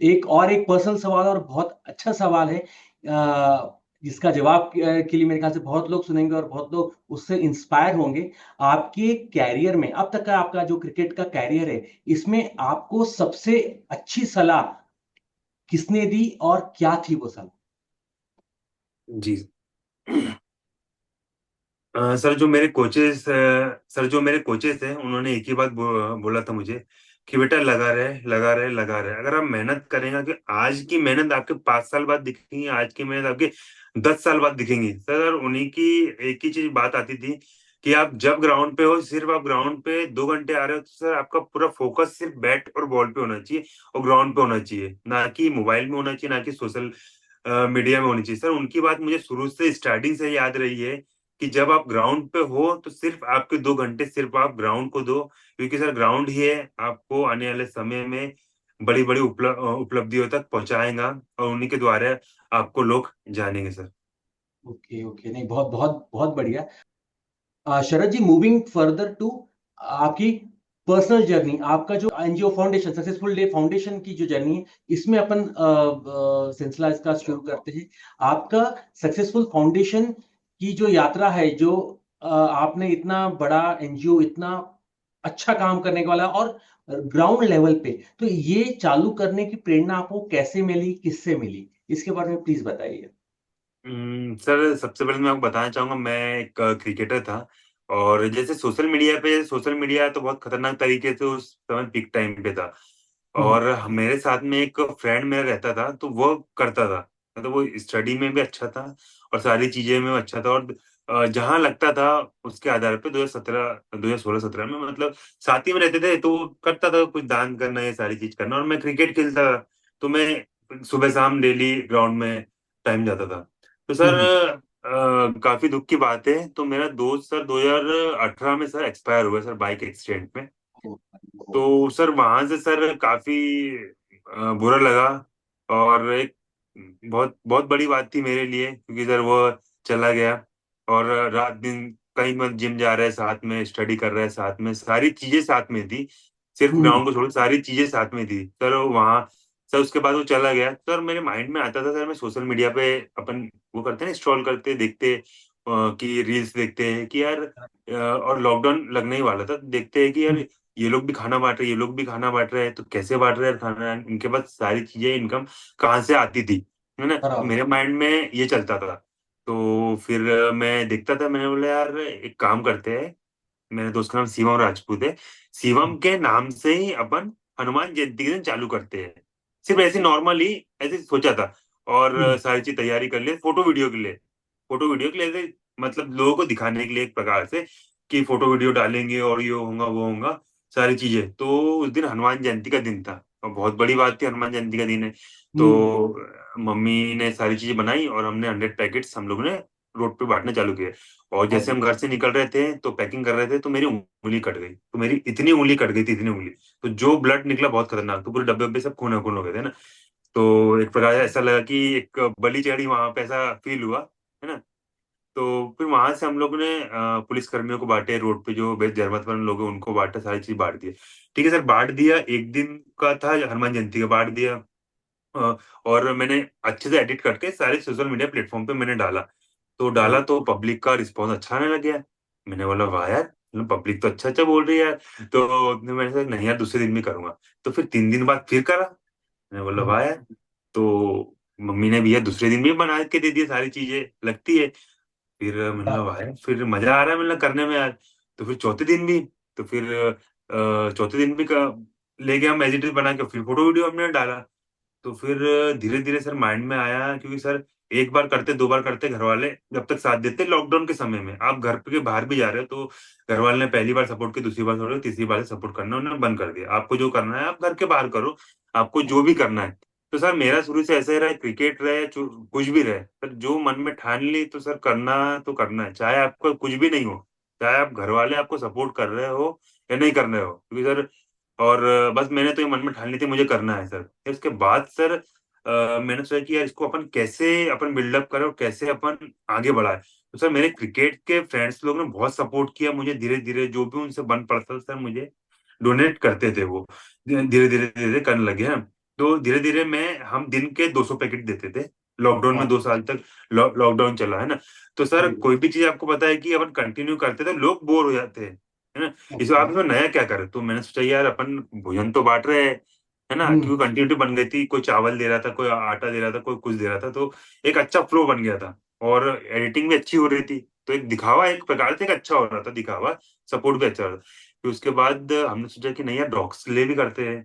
एक पर्सनल सवाल और बहुत अच्छा सवाल है, जिसका जवाब के लिए मेरे ख्याल से बहुत लोग सुनेंगे और बहुत लोग उससे इंस्पायर होंगे। आपके कैरियर में अब तक का आपका जो क्रिकेट का कैरियर है, इसमें आपको सबसे अच्छी सलाह किसने दी और क्या थी वो सलाह? जी। सर जो मेरे कोचेस थे उन्होंने एक ही बात बोला था मुझे कि बेटा लगा रहे लगा रहे लगा रहे, अगर आप मेहनत करेंगे कि आज की मेहनत आपके 5 साल बाद दिखेंगी, आज की मेहनत आपके 10 साल बाद दिखेंगी। सर उन्हीं की एक ही चीज बात आती थी कि आप जब ग्राउंड पे हो, सिर्फ आप ग्राउंड पे 2 घंटे आ रहे हो, तो सर आपका पूरा फोकस सिर्फ बैट और बॉल पे होना चाहिए और ग्राउंड पे होना चाहिए, ना कि मोबाइल में होना चाहिए, ना कि सोशल मीडिया में होनी चाहिए। सर उनकी बात मुझे शुरू से स्टार्टिंग से याद रही है कि जब आप ग्राउंड पे हो तो सिर्फ आपके 2 घंटे सिर्फ आप ग्राउंड को दो, क्योंकि सर ग्राउंड ही है आपको आने वाले समय में बड़ी बड़ी उपलब्धियों तक पहुंचाएगा और उन्हीं के द्वारा आपको लोग जानेंगे सर। ओके ओके, नहीं बहुत बहुत बहुत बढ़िया। शरद जी, मूविंग फर्दर टू आपकी पर्सनल जर्नी, आपका जो NGO foundation, successful day foundation की जो जर्नी है, इसमें अपन सिलसिला इसका शुरू करते हैं। आपका सक्सेसफुल फाउंडेशन की जो यात्रा है, जो आपने इतना बड़ा एनजीओ, इतना अच्छा काम करने वाला और ग्राउंड लेवल पे, तो ये चालू करने की प्रेरणा आपको कैसे मिली, किससे मिली? इसके बारे में प्लीज बताइए। सर सबसे पहले मैं आपको बताना चाहूंगा, मैं एक क्रिकेटर था। और जैसे सोशल मीडिया तो बहुत खतरनाक तरीके से उस समय पीक टाइम पे था। हम्म। और मेरे साथ में एक फ्रेंड मेरा रहता था, तो वो करता था, मतलब वो स्टडी में भी अच्छा था और सारी चीजें में वो अच्छा था। और जहां लगता था उसके आधार पे 2016-17 में, मतलब साथ ही में रहते थे, तो वो करता था कुछ दान करना, ये सारी चीज करना, और मैं क्रिकेट खेलता था। तो मैं सुबह शाम डेली ग्राउंड में टाइम जाता था। तो सर हम्म। काफी दुख की बात है, तो मेरा दोस्त सर 2018 में सर एक्सपायर हुआ सर, बाइक एक्सीडेंट में। ओ, ओ, तो सर वहां से सर काफी बुरा लगा। और एक बहुत बहुत बड़ी बात थी मेरे लिए, क्योंकि सर वो चला गया और रात दिन कहीं मत जिम जा रहे हैं साथ में, स्टडी कर रहे हैं साथ में, सारी चीजें साथ में थी, सिर्फ हम्म। ग्राउंड को छोड़ सारी चीजें साथ में थी सर वहाँ। सर उसके बाद वो चला गया, सर मेरे माइंड में आता था सर, मैं सोशल मीडिया पे अपन वो करते हैं स्क्रॉल करते देखते कि रील्स देखते हैं कि यार और लॉकडाउन लगने ही वाला था, देखते हैं कि यार ये लोग भी खाना बांट रहे हैं, ये लोग भी खाना बांट रहे हैं, तो कैसे बांट रहे हैं खाना, इनके पास सारी चीजें इनकम कहाँ से आती थी, है ना। तो बराबर। मेरे माइंड में ये चलता था। तो फिर मैं देखता था, मैंने बोला यार एक काम करते हैं, मेरे दोस्त का नाम शिवम राजपूत है, शिवम के नाम से ही अपन हनुमान जयंती के दिन चालू करते हैं, सिर्फ ऐसे नॉर्मली ऐसे सोचा था। और हम्म। सारी चीज तैयारी कर लिए फोटो वीडियो के लिए मतलब लोगों को दिखाने के लिए एक प्रकार से कि फोटो वीडियो डालेंगे और ये होगा वो होगा सारी चीजें। तो उस दिन हनुमान जयंती का दिन था और बहुत बड़ी बात थी, हनुमान जयंती का दिन है। हम्म। तो मम्मी ने सारी चीजें बनाई और हमने 100 पैकेट्स हम लोग ने रोड पे बांटने चालू किए। और बहुत जैसे हम घर बढ़िया। से निकल रहे थे तो पैकिंग कर रहे थे, तो मेरी उंगली कट गई, तो मेरी इतनी उंगली कट गई थी, इतनी उंगली, तो जो ब्लड निकला बहुत खतरनाक, तो पूरे डब्बे उब्बे सब खून खून हो गए थे ना। तो एक प्रकार से ऐसा लगा कि एक बलि चढ़ी वहां पे, ऐसा फील हुआ, है ना। तो फिर वहां से हम लोग ने पुलिस कर्मियों को बांटे, रोड पे जो बेस्ट जरूरतमंद लोग हैं उनको बांटा, सारी चीज बांट दिए। ठीक है सर, बांट दिया, एक दिन का था हनुमान जयंती का, बांट दिया। और मैंने अच्छे से एडिट करके सारे सोशल मीडिया प्लेटफॉर्म पे मैंने डाला। तो डाला बढ़िया। तो पब्लिक का रिस्पॉन्स अच्छा आने लग गया। मैंने बोला वाह यार, पब्लिक तो अच्छा अच्छा बोल रही है यार। तो मैंने सोचा नहीं यार, दूसरे दिन भी करूंगा। तो फिर 3 दिन बाद फिर करा, मैंने बोला हम्म। वाह यार। तो मम्मी ने भैया दूसरे दिन भी बना के दे दिए, सारी चीजें लगती है। फिर मैंने बोला बराबर। वाह यार, फिर मजा आ रहा है मतलब करने में यार। तो फिर चौथे दिन भी, तो फिर चौथे दिन भी ले गया हम एज इट इज बना के, फिर फोटो वीडियो हमने डाला। तो फिर धीरे धीरे सर माइंड में आया, क्योंकि सर एक बार करते दो बार करते घर वाले जब तक साथ देते, लॉकडाउन के समय में आप घर के बाहर भी जा रहे हो तो घर वाले ने पहली बार सपोर्ट किया, दूसरी बार सपोर्ट, तीसरी बार सपोर्ट करना उन्होंने बंद कर दिया। आपको जो करना है आप घर के बाहर करो, आपको जो भी करना है। तो सर मेरा शुरू से ऐसा ही रहा, क्रिकेट रहे कुछ भी रहे, सर जो मन में ठान ली तो सर करना तो करना है, चाहे आपको कुछ भी नहीं हो, चाहे आप घर वाले आपको सपोर्ट कर रहे हो या नहीं कर रहे हो, क्योंकि सर और बस मैंने तो ये मन में ठान ली थी मुझे करना है सर। फिर उसके बाद सर मैंने सोचा कि यार इसको अपन कैसे अपन बिल्डअप करें और कैसे अपन आगे बढ़ाए। तो सर मेरे क्रिकेट के फ्रेंड्स लोग ने बहुत सपोर्ट किया मुझे, धीरे धीरे जो भी उनसे बन पड़ता था सर मुझे डोनेट करते थे वो, धीरे धीरे धीरे धीरे करने लगे हैं। तो धीरे धीरे मैं हम दिन के 200 पैकेट देते थे। लॉकडाउन में हाँ। 2 साल तक लॉकडाउन चला है ना। तो सर जी। कोई भी चीज आपको पता है कि अपन कंटिन्यू करते तो लोग बोर हो जाते हैं, है ना। इस ओके। आप इसमें नया क्या करें, तो मैंने सोचा यार अपन भोजन तो बांट रहे हैं, है ना, हम्म। क्योंकि कंटिन्यूटी बन गई थी, कोई चावल दे रहा था, कोई आटा दे रहा था, कोई कुछ दे रहा था, तो एक अच्छा फ्लो बन गया था। और एडिटिंग भी अच्छी हो रही थी, तो एक दिखावा एक प्रकार से एक अच्छा हो रहा था दिखावा, सपोर्ट भी अच्छा हो रहा था। फिर उसके बाद हमने सोचा कि नहीं यार डॉग्स के लिए भी करते हैं।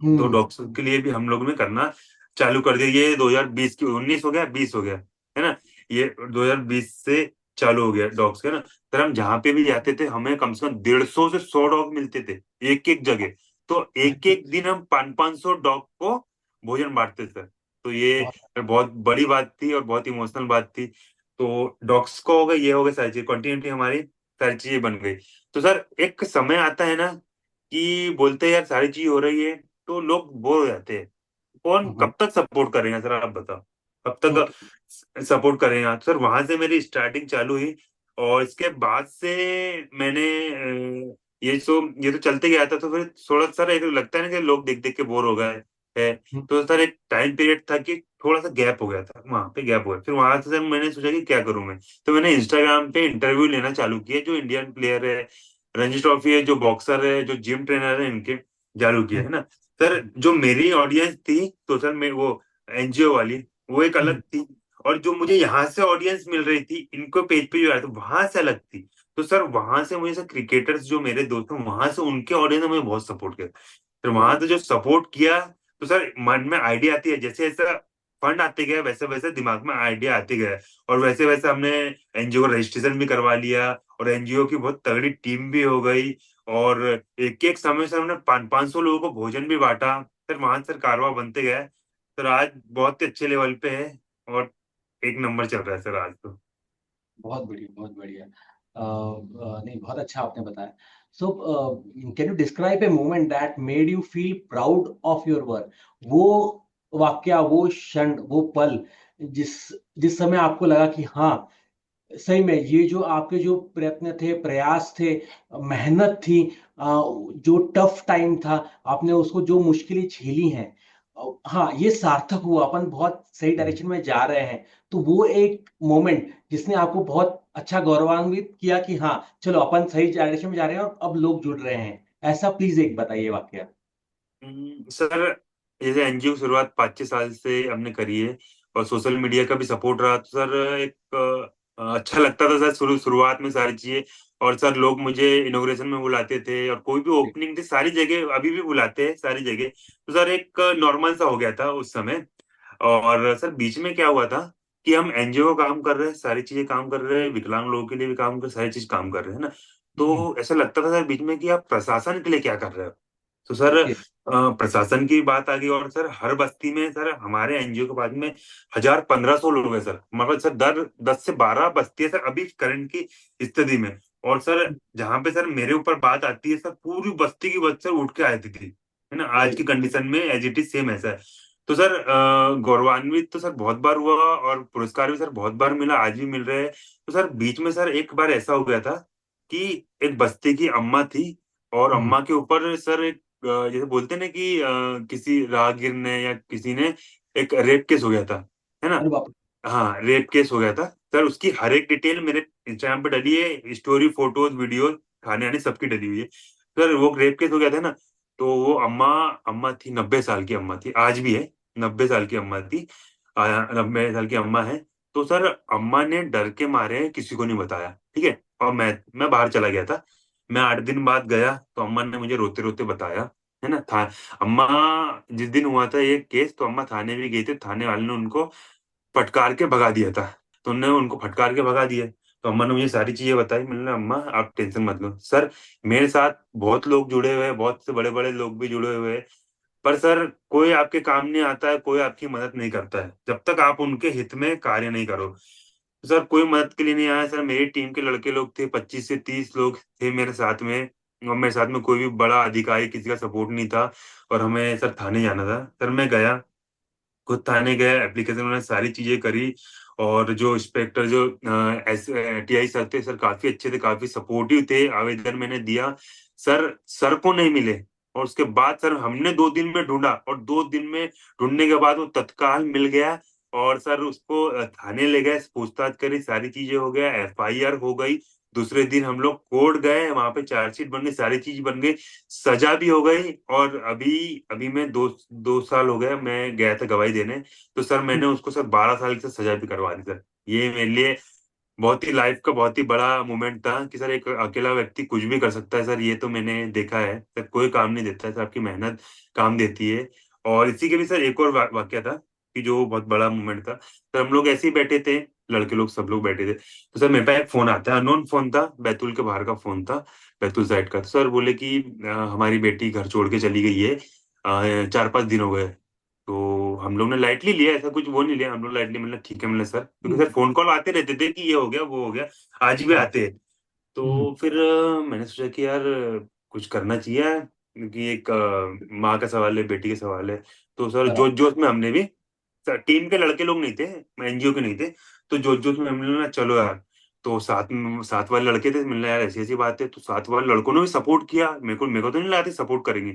तो हम्म। डॉग्स के लिए भी हम लोग ने करना चालू कर दिया। ये 2020 की 19 हो गया 20 हो गया, है ना। ये 2020 से चालू हो गया डॉग्स का ना। सर हम जहाँ पे भी जाते थे हमें कम से कम 150 से 100 डॉग मिलते थे एक एक जगह। तो एक अरे, एक दिन हम 500 डॉग को भोजन बांटते थे। तो ये बहुत। बहुत बड़ी बात थी और बहुत इमोशनल बात थी। तो डॉग्स को हो गया, ये हो गया, सारी चीज कंटिन्यूटी हमारी सारी चीजें बन गई। तो सर एक समय आता है ना कि बोलते हैं यार सारी चीज हो रही है तो लोग बोर हो जाते हैं। कौन हम्म। कब तक सपोर्ट करेगा सर, आप बताओ कब तक ओके। सपोर्ट करेगा। तो सर वहां से मेरी स्टार्टिंग चालू हुई। और इसके बाद से मैंने ये तो चलते गया था। तो फिर थोड़ा सर एक लगता है ना कि लोग देख देख के बोर हो गए है। हम्म। तो सर एक टाइम पीरियड था कि थोड़ा सा गैप हो गया था, वहां पे गैप हो गया। फिर वहां से सर मैंने सोचा कि क्या करूं मैं। तो मैंने इंस्टाग्राम पे इंटरव्यू लेना चालू किया, जो इंडियन प्लेयर है, रणजी ट्रॉफी है, जो बॉक्सर है, जो जिम ट्रेनर है, इनके चालू किया, है ना। सर जो मेरी ऑडियंस थी तो सर मैं वो एनजीओ वाली वो एक अलग हम्म। थी। और जो मुझे यहाँ से ऑडियंस मिल रही थी इनको पेज पे जो आया था वहां से अलग थी। तो सर वहां से मुझे सर क्रिकेटर्स जो मेरे दोस्त हैं वहां से उनके ऑडियंस ने मुझे बहुत सपोर्ट किया। फिर वहां बहुत। से जो सपोर्ट किया तो सर मन में आइडिया आती है, जैसे जैसे फंड आते गए वैसे वैसे दिमाग में आइडिया आते गए। और वैसे वैसे हमने एनजीओ का रजिस्ट्रेशन भी करवा लिया और एनजीओ की बहुत तगड़ी टीम भी हो गई। और एक एक समय से हमने 500 लोगों को भोजन भी बांटा। फिर वहां से कारवा बनते गए। सर आज बहुत ही अच्छे लेवल पे है और एक नंबर चल रहा है सर आज तो। बहुत बढ़िया, बहुत बढ़िया। नहीं, बहुत अच्छा आपने बताया। So can you describe a moment that made you feel proud of your work? वो वाक्या, वो क्षण, वो पल, जिस जिस समय आपको लगा कि हाँ, सही में ये जो आपके जो प्रयत्न थे, प्रयास थे, मेहनत थी, जो टफ टाइम था, आपने उसको जो मुश्किलें झेली हैं, हाँ, ये सार्थक हुआ, अपन बहुत सही डायरेक्शन में जा रहे हैं। तो वो एक मोमेंट जिसने आपको बहुत अच्छा गौरवान्वित किया कि हाँ, चलो अपन सही डायरेक्शन में जा रहे हैं और अब लोग जुड़ रहे हैं, ऐसा प्लीज एक बताइए वाक्य। सर जैसे एनजीओ की शुरुआत 5-6 साल से हमने करी है और सोशल मीडिया का भी सपोर्ट रहा। तो सर एक अच्छा लगता था सर शुरुआत में सारी चीजें। और सर लोग मुझे इनोग्रेशन में बुलाते थे और कोई भी ओपनिंग थी सारी जगह अभी भी बुलाते हैं सारी जगह। तो सर एक नॉर्मल सा हो गया था उस समय। और सर बीच में क्या हुआ था कि हम एनजीओ का काम कर रहे हैं, सारी चीजें काम कर रहे हैं, विकलांग लोगों के लिए भी काम कर, सारी चीज काम कर रहे हैं ना। हम्म। तो ऐसा लगता था सर बीच में कि आप प्रशासन के लिए क्या कर रहे हो। तो सर ओके। प्रशासन की बात आ गई। और सर हर बस्ती में सर हमारे एनजीओ के बाद में 1000-1500 लोग हैं सर, मतलब सर दर 10 से 12 बस्ती है सर अभी करंट की स्थिति में। और सर जहाँ पे सर मेरे ऊपर बात आती है सर पूरी बस्ती की बच्चे उठ के आती थी, है ना। आज की राइट। कंडीशन में एज इट इज सेम ऐसा है। तो सर गौरवान्वित तो सर बहुत बार हुआ और पुरस्कार भी सर बहुत बार मिला, आज भी मिल रहे हैं। तो सर बीच में सर एक बार ऐसा हो गया था कि एक बस्ती की अम्मा थी और हम्म। अम्मा के ऊपर सर एक जैसे बोलते हैं ना कि किसी राहगीर ने या किसी ने एक रेप केस हो गया था, है ना। अरे बाप हाँ रेप केस हो गया था सर, उसकी हर एक डिटेल मेरे इंस्टाग्राम पे डली है, स्टोरी फोटोज वीडियो खाने आने सबकी डली हुई है। सर वो रेप केस हो गया था ना। तो वो अम्मा अम्मा थी, 90 साल की अम्मा थी, आज भी है, 90 साल की अम्मा थी, 90 साल की अम्मा है। तो सर अम्मा ने डर के मारे किसी को नहीं बताया, ठीक है। और मैं बाहर चला गया था। मैं 8 दिन बाद गया तो अम्मा ने मुझे रोते रोते बताया, है ना। था अम्मा जिस दिन हुआ था ये केस तो अम्मा थाने भी गई थी, थाने वाले ने उनको फटकार के भगा दिया था। तो उन्होंने उनको फटकार के भगा दिया। तो अम्मा ने मुझे सारी चीजें बताई। मैंने अम्मा आप टेंशन मत लो सर, मेरे साथ बहुत लोग जुड़े हुए हैं, बहुत से बड़े बड़े लोग भी जुड़े हुए हैं। पर सर कोई आपके काम नहीं आता है, कोई आपकी मदद नहीं करता है जब तक आप उनके हित में कार्य नहीं करो। तो सर कोई मदद के लिए नहीं आया सर। मेरी टीम के लड़के लोग थे, 25 से 30 लोग थे मेरे साथ में। और मेरे साथ में कोई भी बड़ा अधिकारी किसी का सपोर्ट नहीं था। और हमें सर थाने जाना था। सर मैं गया, खुद थाने गया, एप्लीकेशन उन्होंने सारी चीजें करी। और जो इंस्पेक्टर जो एस टीआई सर थे सर काफी अच्छे थे, काफी सपोर्टिव थे। आवेदन मैंने दिया, सर सर को नहीं मिले और उसके बाद सर हमने 2 दिन में ढूंढा, और 2 दिन में ढूंढने के बाद वो तत्काल मिल गया। और सर उसको थाने ले गए, पूछताछ करी, सारी चीजें हो गया, एफआईआर हो गई। दूसरे दिन हम लोग कोर्ट गए, वहां पे चार्जशीट बन गई, सारी चीज बन गई, सजा भी हो गई। और अभी अभी मैं 2 साल हो गए, मैं गया था गवाही देने, तो सर मैंने उसको सर 12 साल की सजा भी करवा दी सर। ये मेरे लिए बहुत ही लाइफ का बहुत ही बड़ा मोमेंट था कि सर एक अकेला व्यक्ति कुछ भी कर सकता है सर। ये तो मैंने देखा है सर, कोई काम नहीं देता है सर, आपकी मेहनत काम देती है। और इसी के भी सर एक और वाक्य था कि जो बहुत बड़ा मोमेंट था सर। हम लोग ऐसे ही बैठे थे, लड़के लोग सब लोग बैठे थे, तो सर मेरे पास एक फोन आता है, अननोन फोन था, बैतूल के बाहर का फोन था, बैतूल साइड का। तो सर बोले कि हमारी बेटी घर छोड़ के चली गई है, 4-5 दिन हो गए। तो हम लोग ने लाइटली लिया, ऐसा कुछ वो नहीं लिया, हम लोग लाइटली, मतलब ठीक है, मतलब सर, क्योंकि सर फोन कॉल आते रहते थे कि ये हो गया वो हो गया, आज भी हाँ। आते हैं। तो फिर मैंने सोचा कि यार कुछ करना चाहिए यार, क्योंकि एक माँ का सवाल है, बेटी का सवाल है। तो सर जोश बराबर। जोश में हमने भी, सर टीम के लड़के लोग नहीं थे, एनजीओ के नहीं थे, तो जोश जोश में हमने ना चलो यार। तो साथ वाले लड़के थे, मिलना यार ऐसी ऐसी बात है, तो साथ वाले लड़कों ने भी सपोर्ट किया। मेरे को तो नहीं लगा था सपोर्ट करेंगे,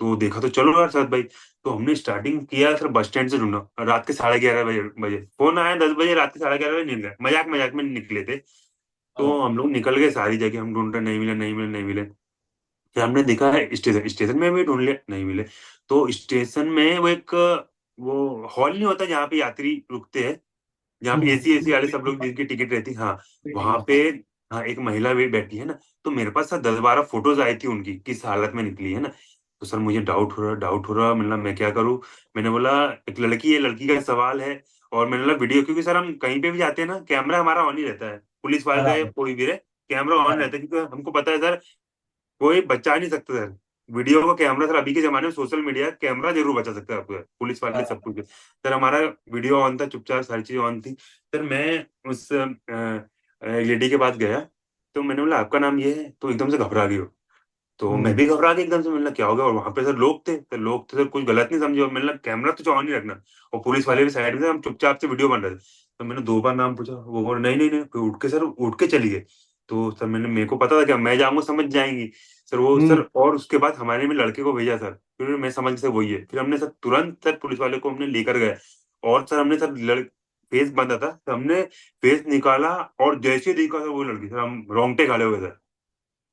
तो देखा तो चलो यार साथ भाई। तो हमने स्टार्टिंग किया सर बस स्टैंड से ढूंढना, रात के 11:30 बजे फोन आया, 10 बजे, रात के 11:30 बजे निकल गए, मजाक मजाक में निकले थे। तो हाँ। हम लोग निकल गए, सारी जगह हम ढूंढ रहे, नहीं मिले नहीं मिले नहीं मिले। फिर हमने देखा है स्टेशन, स्टेशन में भी ढूंढ लिया, नहीं मिले। तो स्टेशन में वो एक वो हॉल नहीं होता जहाँ पे यात्री रुकते हैं, जहाँ पे एसी एसी वाले सब लोग जिनकी टिकट रहती है, हाँ, वेटिंग वहां हॉल, पे, हाँ। हाँ, एक महिला भी बैठी है ना। तो मेरे पास सर 10-12 फोटोज आई थी उनकी, किस हालत में निकली है ना। तो सर मुझे डाउट हो रहा, मतलब मैं क्या करूँ। मैंने बोला एक लड़की है, लड़की का सवाल है। और मैंने बोला वीडियो, क्योंकि सर हम कहीं पे भी जाते हैं ना, कैमरा हमारा ऑन ही रहता है, पुलिस वाले रहे बराबर। कोई भी रहे, कैमरा ऑन रहता बराबर। है, क्योंकि हमको पता है सर कोई बचा नहीं सकता सर। वीडियो को कैमरा सर, अभी के जमाने में सोशल मीडिया, कैमरा जरूर बचा सकता है आपको, पुलिस वाले सब बराबर। कुछ। सर हमारा वीडियो ऑन था, चुपचाप सारी चीजें ऑन थी। सर मैं उस लेडी के पास गया, तो मैंने बोला आपका नाम ये है, तो एकदम से घबरा गई हो। तो मैं हम्म। भी घबरा गया एकदम से, मैंने बोला क्या हो गया। और वहां पे सर लोग थे सर, कुछ गलत नहीं समझे, मैंने बोला कैमरा तो ऑन ही रखना। और पुलिस वाले भी साइड में थे, हम चुपचाप से वीडियो बन रहे थे। तो मैंने 2 बार नाम पूछा, वो बोला नहीं नहीं नहीं, फिर उठ के चली गई। तो सर मेरे को पता था कि मैं जाऊंगा समझ जाएंगी सर वो सर। हम्म। और उसके बाद हमारे में लड़के को भेजा सर, फिर मैं समझ से वही है। फिर हमने सर तुरंत सर पुलिस वाले को हमने लेकर गए। और सर हमने सर फेस बंदा था, तो हमने फेस निकाला, और जैसे ही देखा सर वो लड़की, सर हम रोंगटे खड़े हो गए सर।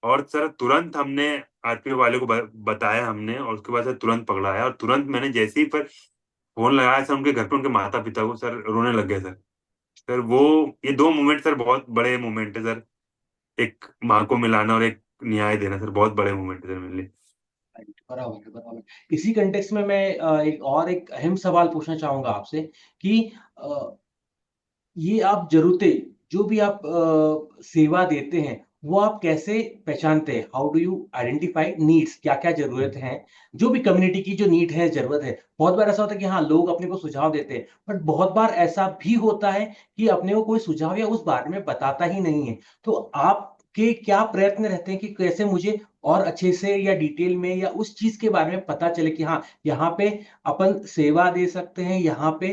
और सर तुरंत हमने आरपीओ वाले को बताया हमने, और उसके बाद सर तुरंत पकड़ाया। और तुरंत मैंने जैसे ही फिर फोन लगाया सर उनके घर पे, उनके माता पिता को, सर रोने लग गए सर। सर वो ये 2 मोमेंट सर बहुत बड़े मोमेंट है सर, एक माँ को मिलाना और एक न्याय देना सर, बहुत बड़े मोमेंट है सर मेरे लिए। बराबर है, बराबर। इसी कंटेक्स्ट में मैं एक अहम सवाल पूछना चाहूंगा आपसे कि अ, ये आप जरूरतें, जो भी आप सेवा देते हैं, वो आप कैसे पहचानते हैं? How do you identify needs? क्या क्या जरूरत है, जो भी कम्युनिटी की जो नीड है, जरूरत है। बहुत बार ऐसा होता है कि हाँ, लोग अपने को सुझाव देते हैं, बट बहुत बार ऐसा भी होता है कि अपने को कोई सुझाव या उस बारे में बताता ही नहीं है। तो आपके क्या प्रयत्न रहते हैं कि कैसे मुझे और अच्छे से या डिटेल में या उस चीज के बारे में पता चले कि हाँ, यहाँ पे अपन सेवा दे सकते हैं, यहाँ पे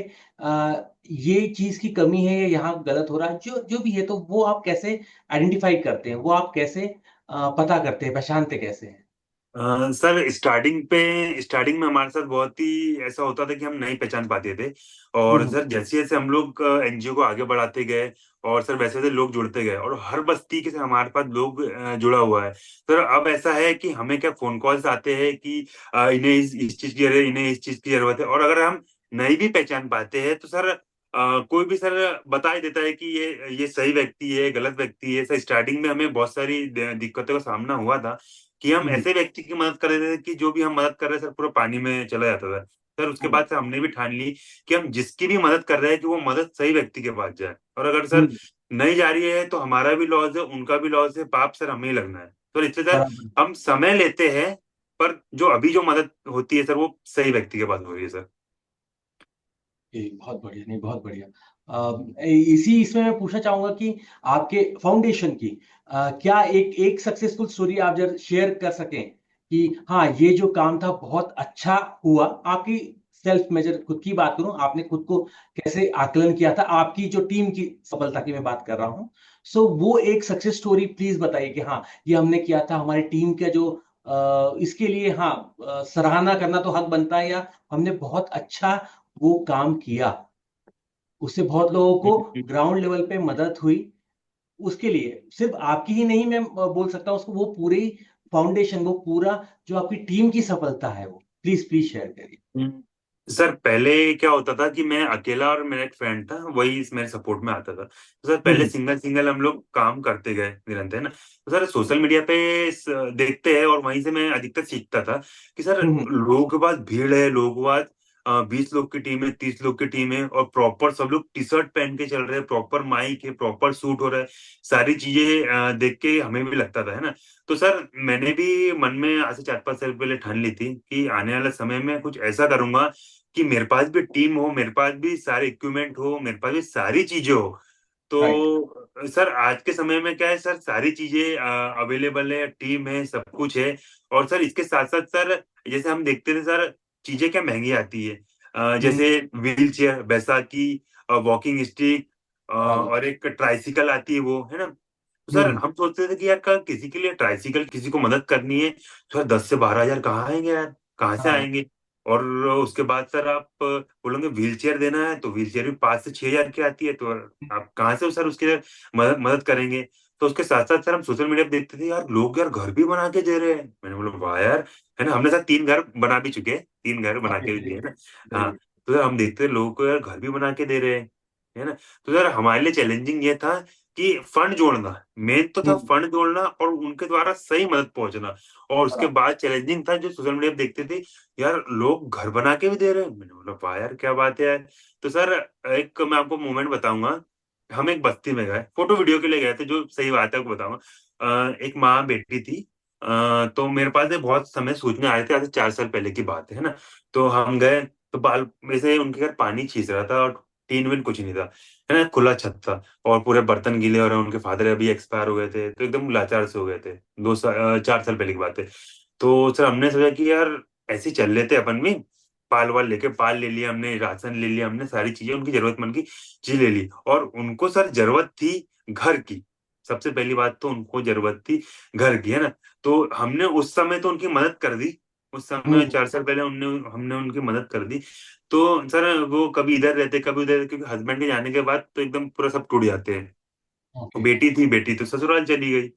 ये चीज की कमी है या यहाँ गलत हो रहा है, जो जो भी है, तो वो आप कैसे आइडेंटिफाई करते हैं? वो आप कैसे पता करते हैं, पहचानते कैसे हैं? सर स्टार्टिंग में हमारे साथ बहुत ही ऐसा होता था कि हम नहीं पहचान पाते थे। और हम्म। सर जैसे जैसे हम लोग एनजीओ को आगे बढ़ाते गए, और सर वैसे वैसे लोग जुड़ते गए, और हर बस्ती के से हमारे पास लोग जुड़ा हुआ है सर। अब ऐसा है कि हमें क्या फोन कॉल्स आते हैं कि इन्हें इस चीज की जरूरत है, इन्हें इस चीज की जरूरत है। और अगर हम नहीं भी पहचान पाते हैं तो सर कोई भी सर बता ही देता है कि ये सही व्यक्ति है, गलत व्यक्ति है। सर स्टार्टिंग में हमें बहुत सारी दिक्कतों का सामना हुआ था कि हम हम्म। ऐसे व्यक्ति की मदद कर रहे थे कि जो भी हम मदद कर रहे थे सर पूरा पानी में चला जाता था। सर उसके हम्म। बाद से हमने भी ठान ली कि हम जिसकी भी मदद कर रहे हैं कि वो मदद सही व्यक्ति के पास जाए। और अगर सर हम्म। नहीं जा रही है तो हमारा भी लॉस है, उनका भी लॉस है, पाप सर हमें ही लगना है। तो इसलिए सर बराबर। हम समय लेते हैं, पर जो अभी जो मदद होती है सर वो सही व्यक्ति के पास हो रही है सर। बहुत बढ़िया, नहीं बहुत बढ़िया। इसी इसमें मैं पूछना चाहूंगा कि आपके फाउंडेशन की क्या एक एक सक्सेसफुल स्टोरी आप जरा शेयर कर सकें कि हाँ, ये जो काम था बहुत अच्छा हुआ। आपकी सेल्फ मेजर, खुद की बात करूं, आपने खुद को कैसे आकलन किया था, आपकी जो टीम की सफलता की मैं बात कर रहा हूं। सो वो एक सक्सेस स्टोरी प्लीज बताइए कि हाँ, ये हमने किया था, हमारी टीम का जो इसके लिए हाँ, सराहना करना तो हक बनता है, या हमने बहुत अच्छा वो काम किया, उससे बहुत लोगों को ग्राउंड लेवल पे मदद हुई। उसके लिए सिर्फ आपकी ही नहीं, मैं बोल सकता हूँ उसको, वो पूरी फाउंडेशन, वो पूरा जो आपकी टीम की सफलता है, वो प्लीज प्लीज शेयर करिए। हम्म। सर पहले क्या होता था कि मैं अकेला और मेरा एक फ्रेंड था, वही इस मेरे सपोर्ट में आता था। तो सर पहले हम्म। सिंगल सिंगल हम लोग काम करते गए निरंतर, है ना। तो सर सोशल मीडिया पे देखते हैं, और वहीं से मैं अधिकतर सीखता था कि सर हम्म। लोगों के पास भीड़ है, लोगों के पास 20 लोग की टीम है, 30 लोग की टीम है, और प्रॉपर सब लोग टी शर्ट पहन के चल रहे हैं, प्रॉपर माइक है, प्रॉपर शूट हो रहा है, सारी चीजें देख के हमें भी लगता था, है ना। तो सर मैंने भी मन में आज से 4-5 साल पहले ठान ली थी कि आने वाले समय में कुछ ऐसा करूंगा कि मेरे पास भी टीम हो, मेरे पास भी सारे इक्विपमेंट हो, मेरे पास भी सारी चीजें हो। राइट। तो सर आज के समय में क्या है सर, सारी चीजें अवेलेबल है, टीम है, सब कुछ है। और सर इसके साथ साथ सर, जैसे हम देखते थे सर, चीजें क्या महंगी आती है, हम्म। जैसे wheel chair, Baisakhi, walking stick, बराबर। और एक ट्राइसिकल आती है वो, है ना। तो सर हम्म। हम सोचते थे कि यार किसी के लिए ट्राइसिकल, किसी को मदद करनी है, तो सर 10 से 12 हजार कहाँ आएंगे यार, कहाँ से हाँ। आएंगे। और उसके बाद सर आप बोलोगे व्हील चेयर देना है, तो व्हील चेयर भी 5 से 6 हजार की आती है, तो आप कहाँ से सर उसके लिए मदद करेंगे। तो उसके साथ साथ सर हम सोशल मीडिया पे देखते थे यार, लोग यार घर भी बना के दे रहे हैं। मैंने बोला वाह यार, है ना। हमने सर 3 घर बना भी चुके हैं, 3 घर बना ओके, के भी दिए, है ग्रेट। ना। हाँ। ग्रेट। तो सर हम देखते हैं लोगों को यार घर भी बना के दे रहे हैं, है ना। तो सर हमारे लिए चैलेंजिंग ये था कि फंड जोड़ना, मेन तो था हम्म। फंड जोड़ना और उनके द्वारा सही मदद पहुंचना। और उसके बराबर। बाद चैलेंजिंग था जो सोशल मीडिया पे देखते थे, यार लोग घर बना के भी दे रहे हैं। मैंने बोला वाह यार क्या बात है यार। तो सर एक मैं आपको मोमेंट बताऊंगा। हम एक बस्ती में गए, फोटो वीडियो के लिए गए थे, जो सही बात है आपको बताऊंगा। एक माँ बेटी थी। तो मेरे पास ये बहुत समय सूचने आए थे, आज से 4 साल पहले की बात है ना। तो हम गए, तो बाल में से उनके घर पानी छीस रहा था, और टीन विन कुछ नहीं था, है ना, खुला छत था। और पूरे बर्तन गीले हो रहे हैं, उनके फादर अभी एक्सपायर हो गए थे, तो एकदम लाचार से हो गए थे। 4 साल पहले की बात है। तो सर हमने सोचा कि यार ऐसे ही चल लेते अपन भी, पाल वाल लेके, पाल ले लिया हमने, राशन ले लिया हमने, सारी चीजें उनकी जरूरतमंद की चीज ले ली। और उनको सर जरूरत थी घर की, सबसे पहली बात तो उनको जरूरत थी घर की, है ना। तो हमने उस समय तो उनकी मदद कर दी, उस समय हम्म। 4 साल पहले उनने हमने उनकी मदद कर दी। तो सर वो कभी इधर रहते, कभी उधर, क्योंकि हस्बैंड के जाने के बाद तो एकदम पूरा सब टूट जाते हैं। ओके। बेटी थी, बेटी तो ससुराल चली गई,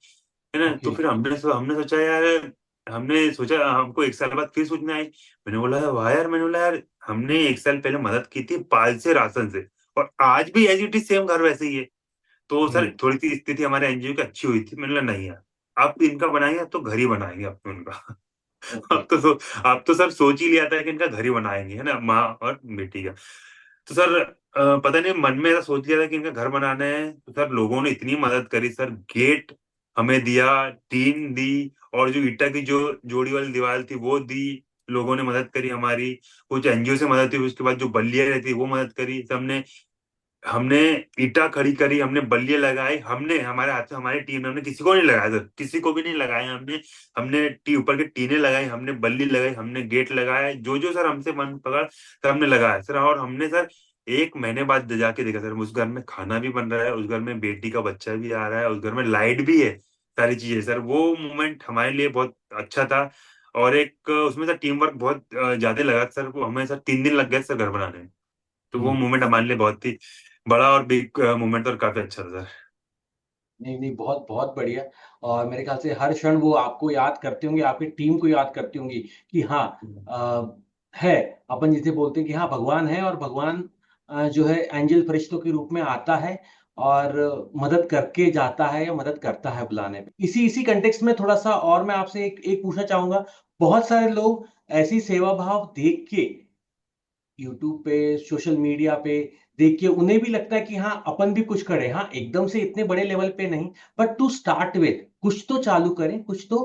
है ना। तो ओके। फिर हमने सोचा यार, हमने सोचा हमको 1 साल बाद फिर सोचना आई। मैंने बोला वाह यार, मैंने बोला यार हमने 1 साल पहले मदद की थी पाल से, राशन से, और आज भी एज इट इज सेम घर वैसे ही है। तो सर हम्म। थोड़ी सी स्थिति हमारे एनजीओ की अच्छी हुई थी। मैंने बोला नहीं यार, आप इनका बनाएंगे तो घर ही बनाएंगे अपने उनका। ओके। अब तो सर सोच ही लिया था कि इनका घर ही बनाएंगे, है ना, माँ और बेटी का। तो सर पता नहीं मन में ऐसा सोच लिया था कि इनका घर बनाना है। तो सर लोगों ने इतनी मदद करी सर, गेट हमें दिया, टीन दी, और जो ईटा की जो जोड़ी वाली दीवार थी वो दी, लोगों ने मदद करी हमारी। कुछ एनजीओ से मदद हुई, उसके बाद जो बल्लियां रहती वो मदद करी सबने। हमने ईटा खड़ी करी, हमने बल्लियां लगाई, हमने हमारे हाथ से, हमारी टीम ने, हमने किसी को नहीं लगाया सर, किसी को भी नहीं लगाया हमने। हमने ऊपर के टीने लगाई, हमने बल्ली लगाई, हमने गेट लगाया, जो जो सर हमसे मन पकड़ सर हमने लगाया सर। और हमने सर 1 महीने बाद जाके देखा सर, उस घर में खाना भी बन रहा है, उस घर में बेटी का बच्चा भी आ रहा है, उस घर में लाइट भी है, सारी चीजें सर। वो मोमेंट हमारे लिए बहुत अच्छा था। और एक उसमें सर टीम वर्क बहुत ज्यादा लगा सर को, हमें सर 3 दिन लग गए सर घर बनाने में। तो वो हम्म। मोमेंट हमारे लिए बहुत ही बड़ा और बिग मोमेंट, और काफी अच्छा था सर। नहीं नहीं, बहुत बहुत बढ़िया। और मेरे ख्याल से हर क्षण वो आपको याद करते होंगे, आपकी टीम को याद करती होंगी कि हाँ, अ, है, अपन जिसे बोलते हैं कि हाँ भगवान है, और भगवान जो है एंजल फरिश्तों के रूप में आता है, और मदद करके जाता है, या मदद करता है बुलाने में। इसी इसी कंटेक्स्ट में थोड़ा सा और मैं आपसे एक एक पूछना चाहूंगा। बहुत सारे लोग ऐसी सेवा भाव देख के यूट्यूब पे, सोशल मीडिया पे देख के उन्हें भी लगता है कि हाँ अपन भी कुछ करें, हाँ एकदम से इतने बड़े लेवल पे नहीं, बट टू स्टार्ट विथ कुछ तो चालू करें, कुछ तो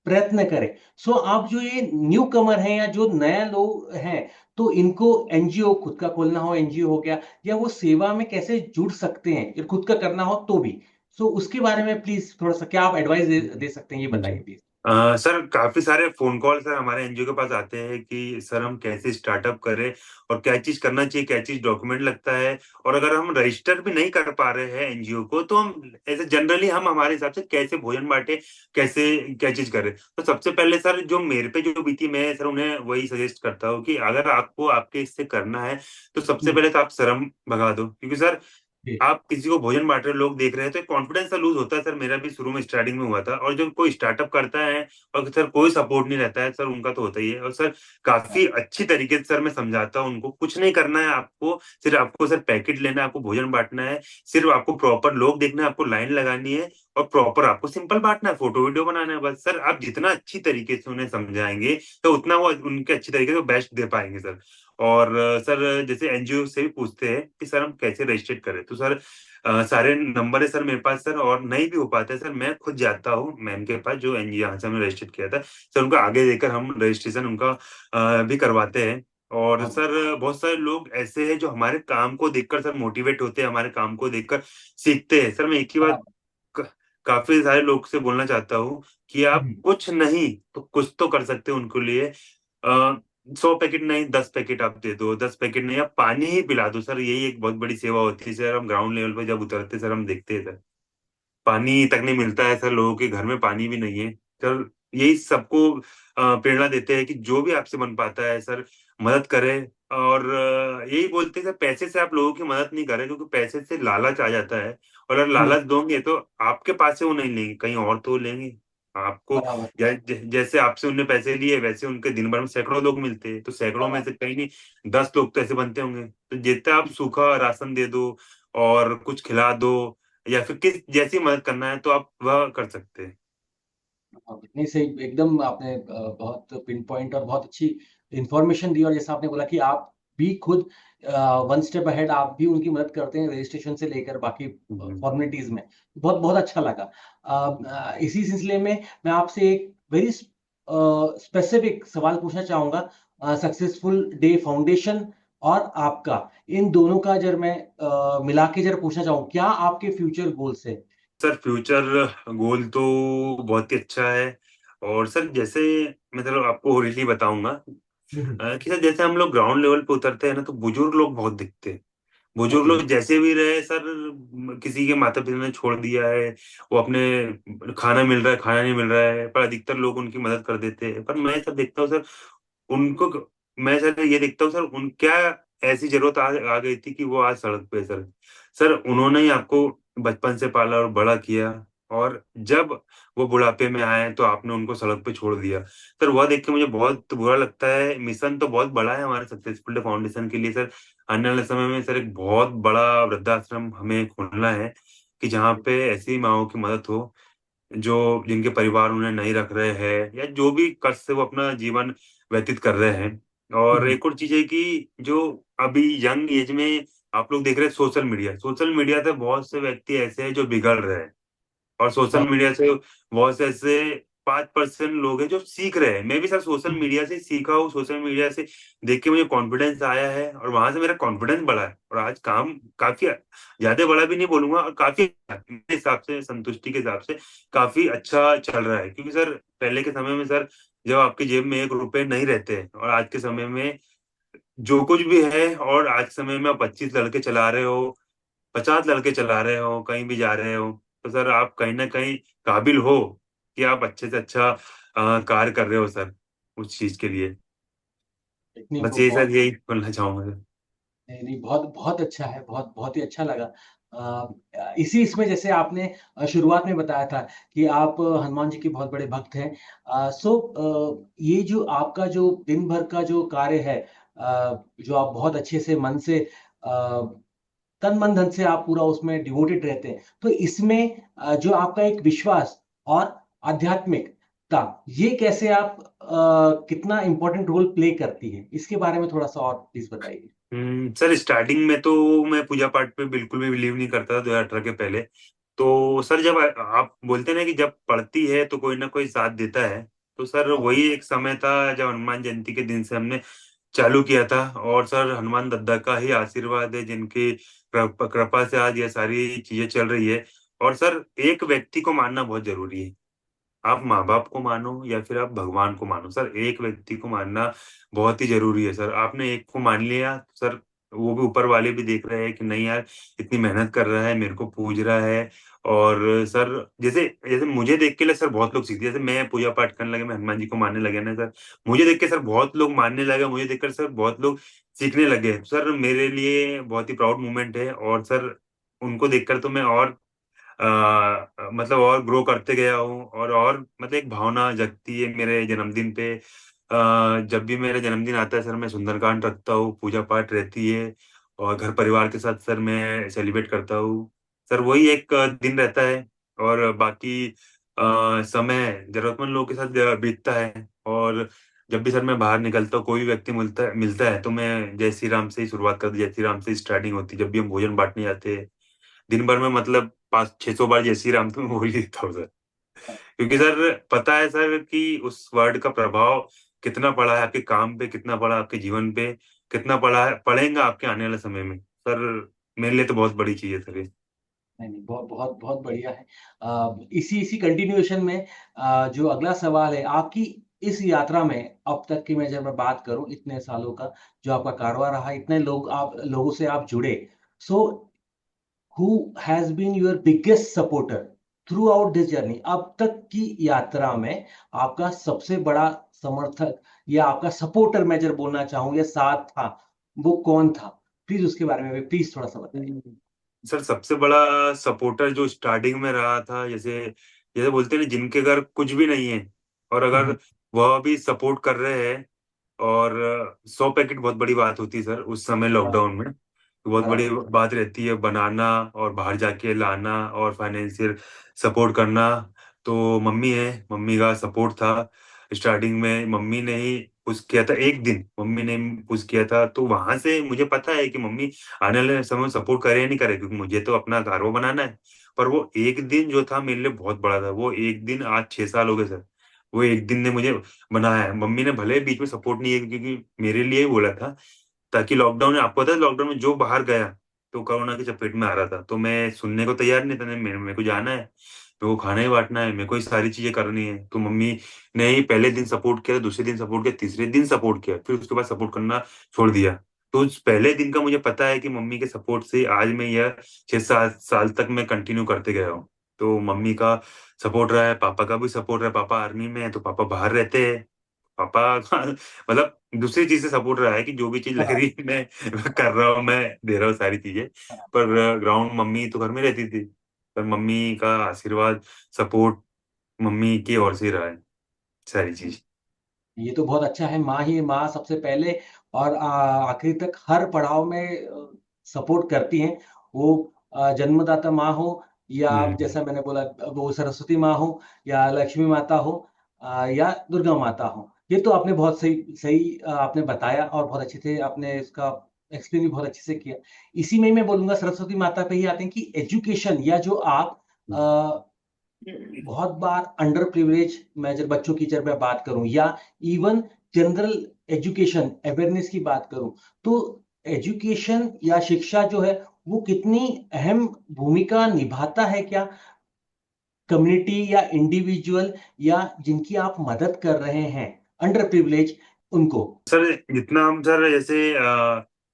प्रयत्न करें। सो आप जो ये न्यू कमर हैं, या जो नया लोग हैं, तो इनको एनजीओ खुद का खोलना हो, एनजीओ हो गया, या वो सेवा में कैसे जुड़ सकते हैं, या खुद का करना हो तो भी, सो उसके बारे में प्लीज थोड़ा सा क्या आप एडवाइस दे सकते हैं, ये बताइए प्लीज। सर काफी सारे फोन कॉल सर हमारे एनजीओ के पास आते हैं कि सर हम कैसे स्टार्टअप करें और क्या चीज करना चाहिए, क्या चीज डॉक्यूमेंट लगता है, और अगर हम रजिस्टर भी नहीं कर पा रहे हैं एनजीओ को तो हम ऐसे जनरली हम हमारे हिसाब से कैसे भोजन बांटे, कैसे क्या चीज करें। तो सबसे पहले सर जो मेरे पे जो बीती, मैं सर उन्हें वही सजेस्ट करता हूँ कि अगर आपको आपके इससे करना है तो सबसे हम्म, पहले तो आप शर्म भगा दो, क्योंकि सर जी, आप किसी को भोजन बांट रहे हो, लोग देख रहे हैं तो कॉन्फिडेंस सा लूज होता है सर। मेरा भी शुरू में स्टार्टिंग में हुआ था, और जब कोई स्टार्टअप करता है और सर कोई सपोर्ट नहीं रहता है सर, उनका तो होता ही है। और सर हाँ, काफी अच्छी तरीके से सर मैं समझाता हूँ उनको, कुछ नहीं करना है आपको, सिर्फ आपको सर पैकेट लेना है, आपको भोजन बांटना है, सिर्फ आपको प्रॉपर लोग देखना है, आपको लाइन लगानी है और प्रॉपर आपको सिंपल बांटना है, फोटो वीडियो बनाना है बस। सर आप जितना अच्छी तरीके से उन्हें समझाएंगे तो उतना वो उनके अच्छी तरीके से बेस्ट दे पाएंगे सर। और सर जैसे एनजीओ से भी पूछते हैं कि सर हम कैसे रजिस्ट्रेट करें, तो सर सारे नंबर है सर मेरे पास सर, और नहीं भी हो पाता है सर मैं खुद जाता हूँ मैम के पास जो एनजीओ यहाँ से हमने रजिस्ट्रेट किया था सर, उनको आगे देकर हम रजिस्ट्रेशन उनका भी करवाते हैं। और बहुत सर बहुत सारे लोग ऐसे हैं जो हमारे काम को देखकर सर मोटिवेट होते हैं, हमारे काम को देखकर सीखते हैं। सर मैं एक ही बात हाँ, काफी सारे लोग से बोलना चाहता हूँ कि आप हम्म, कुछ नहीं तो कुछ तो कर सकते हो उनके लिए। 100 पैकेट नहीं 10 पैकेट आप दे दो, 10 पैकेट नहीं आप पानी ही पिला दो सर, यही एक बहुत बड़ी सेवा होती है सर। हम ग्राउंड लेवल पे जब उतरते हैं, सर हम देखते हैं सर पानी तक नहीं मिलता है सर, लोगों के घर में पानी भी नहीं है सर। यही सबको प्रेरणा देते हैं कि जो भी आपसे बन पाता है सर मदद करें। और यही बोलते हैं सर पैसे से आप लोगों की मदद नहीं करें, क्योंकि पैसे से लालच आ जाता है, और अगर हम्म, लालच दोगे तो आपके पास से वो नहीं लेंगे, कहीं और तो लेंगे आपको। बराबर। जैसे आपसे उनने पैसे लिए वैसे उनके दिन भर में सैकड़ों लोग मिलते हैं, तो सैकड़ों में बराबर। से कहीं नहीं 10 लोग तो ऐसे बनते होंगे, तो जितना आप सूखा राशन दे दो और कुछ खिला दो या फिर किस जैसी मदद करना है तो आप वह कर सकते हैं। हाँ, नहीं सही, एकदम आपने बहुत पिन पॉइंट और बहुत अच्छी इंफॉर्मेशन दी। और जैसा आपने बोला कि आप भी खुद वन स्टेप अहेड, आप भी उनकी मदद करते हैं रजिस्ट्रेशन से लेकर बाकी हम्म, फॉर्मेलिटीज में। बहुत बहुत अच्छा लगा। इसी सिलसिले में मैं आपसे एक वेरी स्पेसिफिक सवाल पूछना चाहूंगा। सक्सेसफुल डे फाउंडेशन और आपका, इन दोनों का जब मैं मिला के जब पूछना चाहूँ, क्या आपके फ्यूचर गोल्स है? सर फ्यूचर गोल तो बहुत ही अच्छा है। और सर जैसे मतलब आपको रियली बताऊंगा हम्म, कि सर जैसे हम लोग ग्राउंड लेवल पे उतरते हैं ना तो बुजुर्ग लोग बहुत दिखते हैं। बुजुर्ग ओके। लोग जैसे भी रहे सर, किसी के माता पिता ने छोड़ दिया है, वो अपने खाना मिल रहा है खाना नहीं मिल रहा है, पर अधिकतर लोग उनकी मदद कर देते हैं। पर मैं सर देखता हूँ सर उनको, मैं सर ये देखता हूँ सर उन क्या ऐसी जरूरत आ गई थी कि वो आज सड़क पे है सर। सर उन्होंने ही आपको बचपन से पाला और बड़ा किया, और जब वो बुढ़ापे में आए तो आपने उनको सड़क पे छोड़ दिया। सर वह देख के मुझे बहुत बुरा लगता है। मिशन तो बहुत बड़ा है हमारे सक्सेसफुल डे फाउंडेशन के लिए सर। आने वाले समय में सर एक बहुत बड़ा वृद्धाश्रम हमें खोलना है कि जहाँ पे ऐसी माँओं की मदद हो जो जिनके परिवार उन्हें नहीं रख रहे हैं, या जो भी कष्ट से वो अपना जीवन व्यतीत कर रहे हैं। और हम्म, एक और चीज है कि जो अभी यंग एज में आप लोग देख रहे हैं सोशल मीडिया से बहुत से व्यक्ति ऐसे हैं जो बिगड़ रहे हैं, और सोशल बहुत। मीडिया से बहुत से ऐसे 5% लोग हैं जो सीख रहे हैं। मैं भी सर सोशल हम्म, मीडिया से सीखा हूँ, सोशल मीडिया से देख के मुझे कॉन्फिडेंस आया है, और वहां से मेरा कॉन्फिडेंस बढ़ा है, और आज काम काफी ज्यादा बड़ा भी नहीं बोलूंगा, और काफी मेरे हिसाब से संतुष्टि के हिसाब से काफी अच्छा चल रहा है। क्योंकि सर पहले के समय में सर जब आपकी जेब में 1 रुपए नहीं रहते हैं, और आज के समय में जो कुछ भी है, और आज के समय में आप 25 लड़के चला रहे हो, 50 लड़के चला रहे हो, कहीं भी जा रहे हो, तो सर आप कहीं ना कहीं काबिल हो कि आप अच्छे से अच्छा कार्य कर रहे हो सर उस चीज के लिए। नहीं, बस वो यही सर बहुत, यही बोलना चाहूंगा सर। नहीं नहीं, बहुत बहुत अच्छा है, बहुत बहुत ही अच्छा लगा। इसी इसमें जैसे आपने शुरुआत में बताया था कि आप हनुमान जी के बहुत बड़े भक्त हैं। ये जो आपका जो दिन भर का जो कार्य है, जो आप बहुत अच्छे से मन से, तन मन धन से आप पूरा उसमें डिवोटेड रहते हैं, तो इसमें जो आपका एक विश्वास और आध्यात्मिकता, ये कैसे आप कितना इंपॉर्टेंट रोल प्ले करती है, इसके बारे में थोड़ा सा और प्लीज बताइए। सर स्टार्टिंग में तो मैं पूजा पाठ पे बिल्कुल भी बिलीव नहीं करता था 2018 के पहले। तो सर जब आप बोलते हैं ना कि जब पढ़ती है तो कोई ना कोई साथ देता है, तो सर हाँ, वही एक समय था जब हनुमान जयंती के दिन से हमने चालू किया था। और सर हनुमान दद्दा का ही आशीर्वाद है, जिनकी कृपा से आज ये सारी चीजें चल रही है। और सर एक व्यक्ति को मानना बहुत जरूरी है, आप माँ बाप को मानो या फिर आप भगवान को मानो, सर एक व्यक्ति को मानना बहुत ही ज़रूरी है सर। आपने एक को मान लिया सर, वो भी ऊपर वाले भी देख रहे हैं कि नहीं यार इतनी मेहनत कर रहा है, मेरे को पूज रहा है। और सर जैसे जैसे मुझे देख के सर बहुत लोग सीखते हैं। जैसे मैं पूजा पाठ करने लगे, मैं हनुमान जी को मानने लगे ना सर, मुझे देख के सर बहुत लोग मानने लगे, मुझे देखकर सर बहुत लोग सीखने लगे। सर मेरे लिए बहुत ही प्राउड मोमेंट है। और सर उनको देखकर तो मैं और मतलब और ग्रो करते गया हूँ। और मतलब एक भावना जगती है मेरे जन्मदिन पे। जब भी मेरा जन्मदिन आता है सर, मैं सुंदरकांड रखता हूँ, पूजा पाठ रहती है और घर परिवार के साथ सर मैं सेलिब्रेट करता हूँ। सर वही एक दिन रहता है। और बाकी समय जरूरतमंद लोगों के साथ बीतता है। और जब भी सर मैं बाहर निकलता हूँ, कोई भी व्यक्ति मिलता है तो मैं जय श्री राम से ही शुरुआत करती, जय श्री राम से स्टार्टिंग होती है। जब भी हम भोजन बांटने जाते हैं दिन भर में मतलब 500-600 बार जय श्री राम तो मैं बोल ही देता हूँ सर। क्योंकि सर पता है सर कि उस वर्ड का प्रभाव कितना पड़ा है आपके काम पे, कितना पड़ा आपके जीवन पे, कितना पड़ा है पड़ेगा आपके आने वाले समय में। सर मेरे लिए तो बहुत बड़ी चीज है सर ये। नहीं नहीं, बहुत बहुत बहुत बढ़िया है। इसी इसी कंटिन्यूएशन में जो अगला सवाल है आपकी इस यात्रा में, अब तक की मैं जब मैं बात करूं इतने सालों का जो आपका कारवां रहा, इतने लोगों से आप जुड़े, so who has been your biggest supporter through this journey? अब तक की यात्रा में आपका सबसे बड़ा समर्थक या आपका सपोर्टर मैं जब बोलना चाहूँ या साथ था, वो कौन था? प्लीज उसके बारे में भी प्लीज थोड़ा सा बताइए। सर सबसे बड़ा सपोर्टर जो स्टार्टिंग में रहा था, जैसे जैसे बोलते हैं ना जिनके घर कुछ भी नहीं है और अगर हम्म, वह भी सपोर्ट कर रहे हैं। और 100 पैकेट बहुत बड़ी बात होती है सर उस समय हाँ, लॉकडाउन में। तो बहुत बड़ी हाँ, बात रहती है बनाना और बाहर जाके लाना और फाइनेंशियल सपोर्ट करना। तो मम्मी है, मम्मी का सपोर्ट था। स्टार्टिंग में मम्मी ने ही पुश किया था, एक दिन मम्मी ने पुश किया था। तो वहां से मुझे पता है कि मम्मी आने वाले समय में सपोर्ट करे या नहीं करे, क्योंकि मुझे तो अपना घर वो बनाना है। पर वो एक दिन जो था मेरे लिए बहुत बड़ा था। वो एक दिन आज 6 साल हो गए सर, वो एक दिन ने मुझे बनाया है। मम्मी ने भले बीच में सपोर्ट नहीं है क्योंकि मेरे लिए ही बोला था, ताकि लॉकडाउन में आपको पता है लॉकडाउन में जो बाहर गया तो कोरोना की चपेट में आ रहा था। तो मैं सुनने को तैयार नहीं था। मेरे को जाना है, मेरे को खाना ही बांटना है, मेरे को ही सारी चीजें करनी है। तो मम्मी ने ही पहले दिन सपोर्ट किया, दूसरे दिन सपोर्ट किया, तीसरे दिन सपोर्ट किया, फिर उसके बाद सपोर्ट करना छोड़ दिया। तो उस पहले दिन का मुझे पता है कि मम्मी के सपोर्ट से आज मैं यह 6-7 साल तक मैं कंटिन्यू करते गया हूँ। तो मम्मी का सपोर्ट रहा है, पापा का भी सपोर्ट रहा है। पापा आर्मी में है तो पापा बाहर रहते हैं। पापा का मतलब दूसरी चीज से सपोर्ट रहा है कि जो भी चीज लग हाँ, रही है मैं कर रहा हूँ, मैं दे रहा हूँ सारी चीजें। पर ग्राउंड मम्मी तो घर में रहती थी। पर मम्मी का आशीर्वाद, सपोर्ट मम्मी की ओर से ही रहा है सारी चीज। ये तो बहुत अच्छा है। माँ ही माँ सबसे पहले और आखिरी तक हर पड़ाव में सपोर्ट करती हैं। वो जन्मदाता माँ हो या हम्म। जैसा मैंने बोला वो सरस्वती माँ हो या लक्ष्मी माता हो या दुर्गा माता हो। ये तो आपने बहुत सही सही आपने बताया और बहुत अच्छे से आपने इसका एक्सप्लेन भी बहुत अच्छे से किया। इसी में मैं बोलूंगा सरस्वती माता पे ही आते हैं कि एजुकेशन या जो आप बहुत बार अंडर प्रिविलेज मैं जब बच्चों की जब मैं बात करूं या इवन जनरल एजुकेशन अवेयरनेस की बात करूं, तो एजुकेशन या शिक्षा जो है वो कितनी अहम भूमिका निभाता है क्या कम्युनिटी या इंडिविजुअल या जिनकी आप मदद कर रहे हैं अंडर प्रिविलेज उनको? सर जितना हम सर जैसे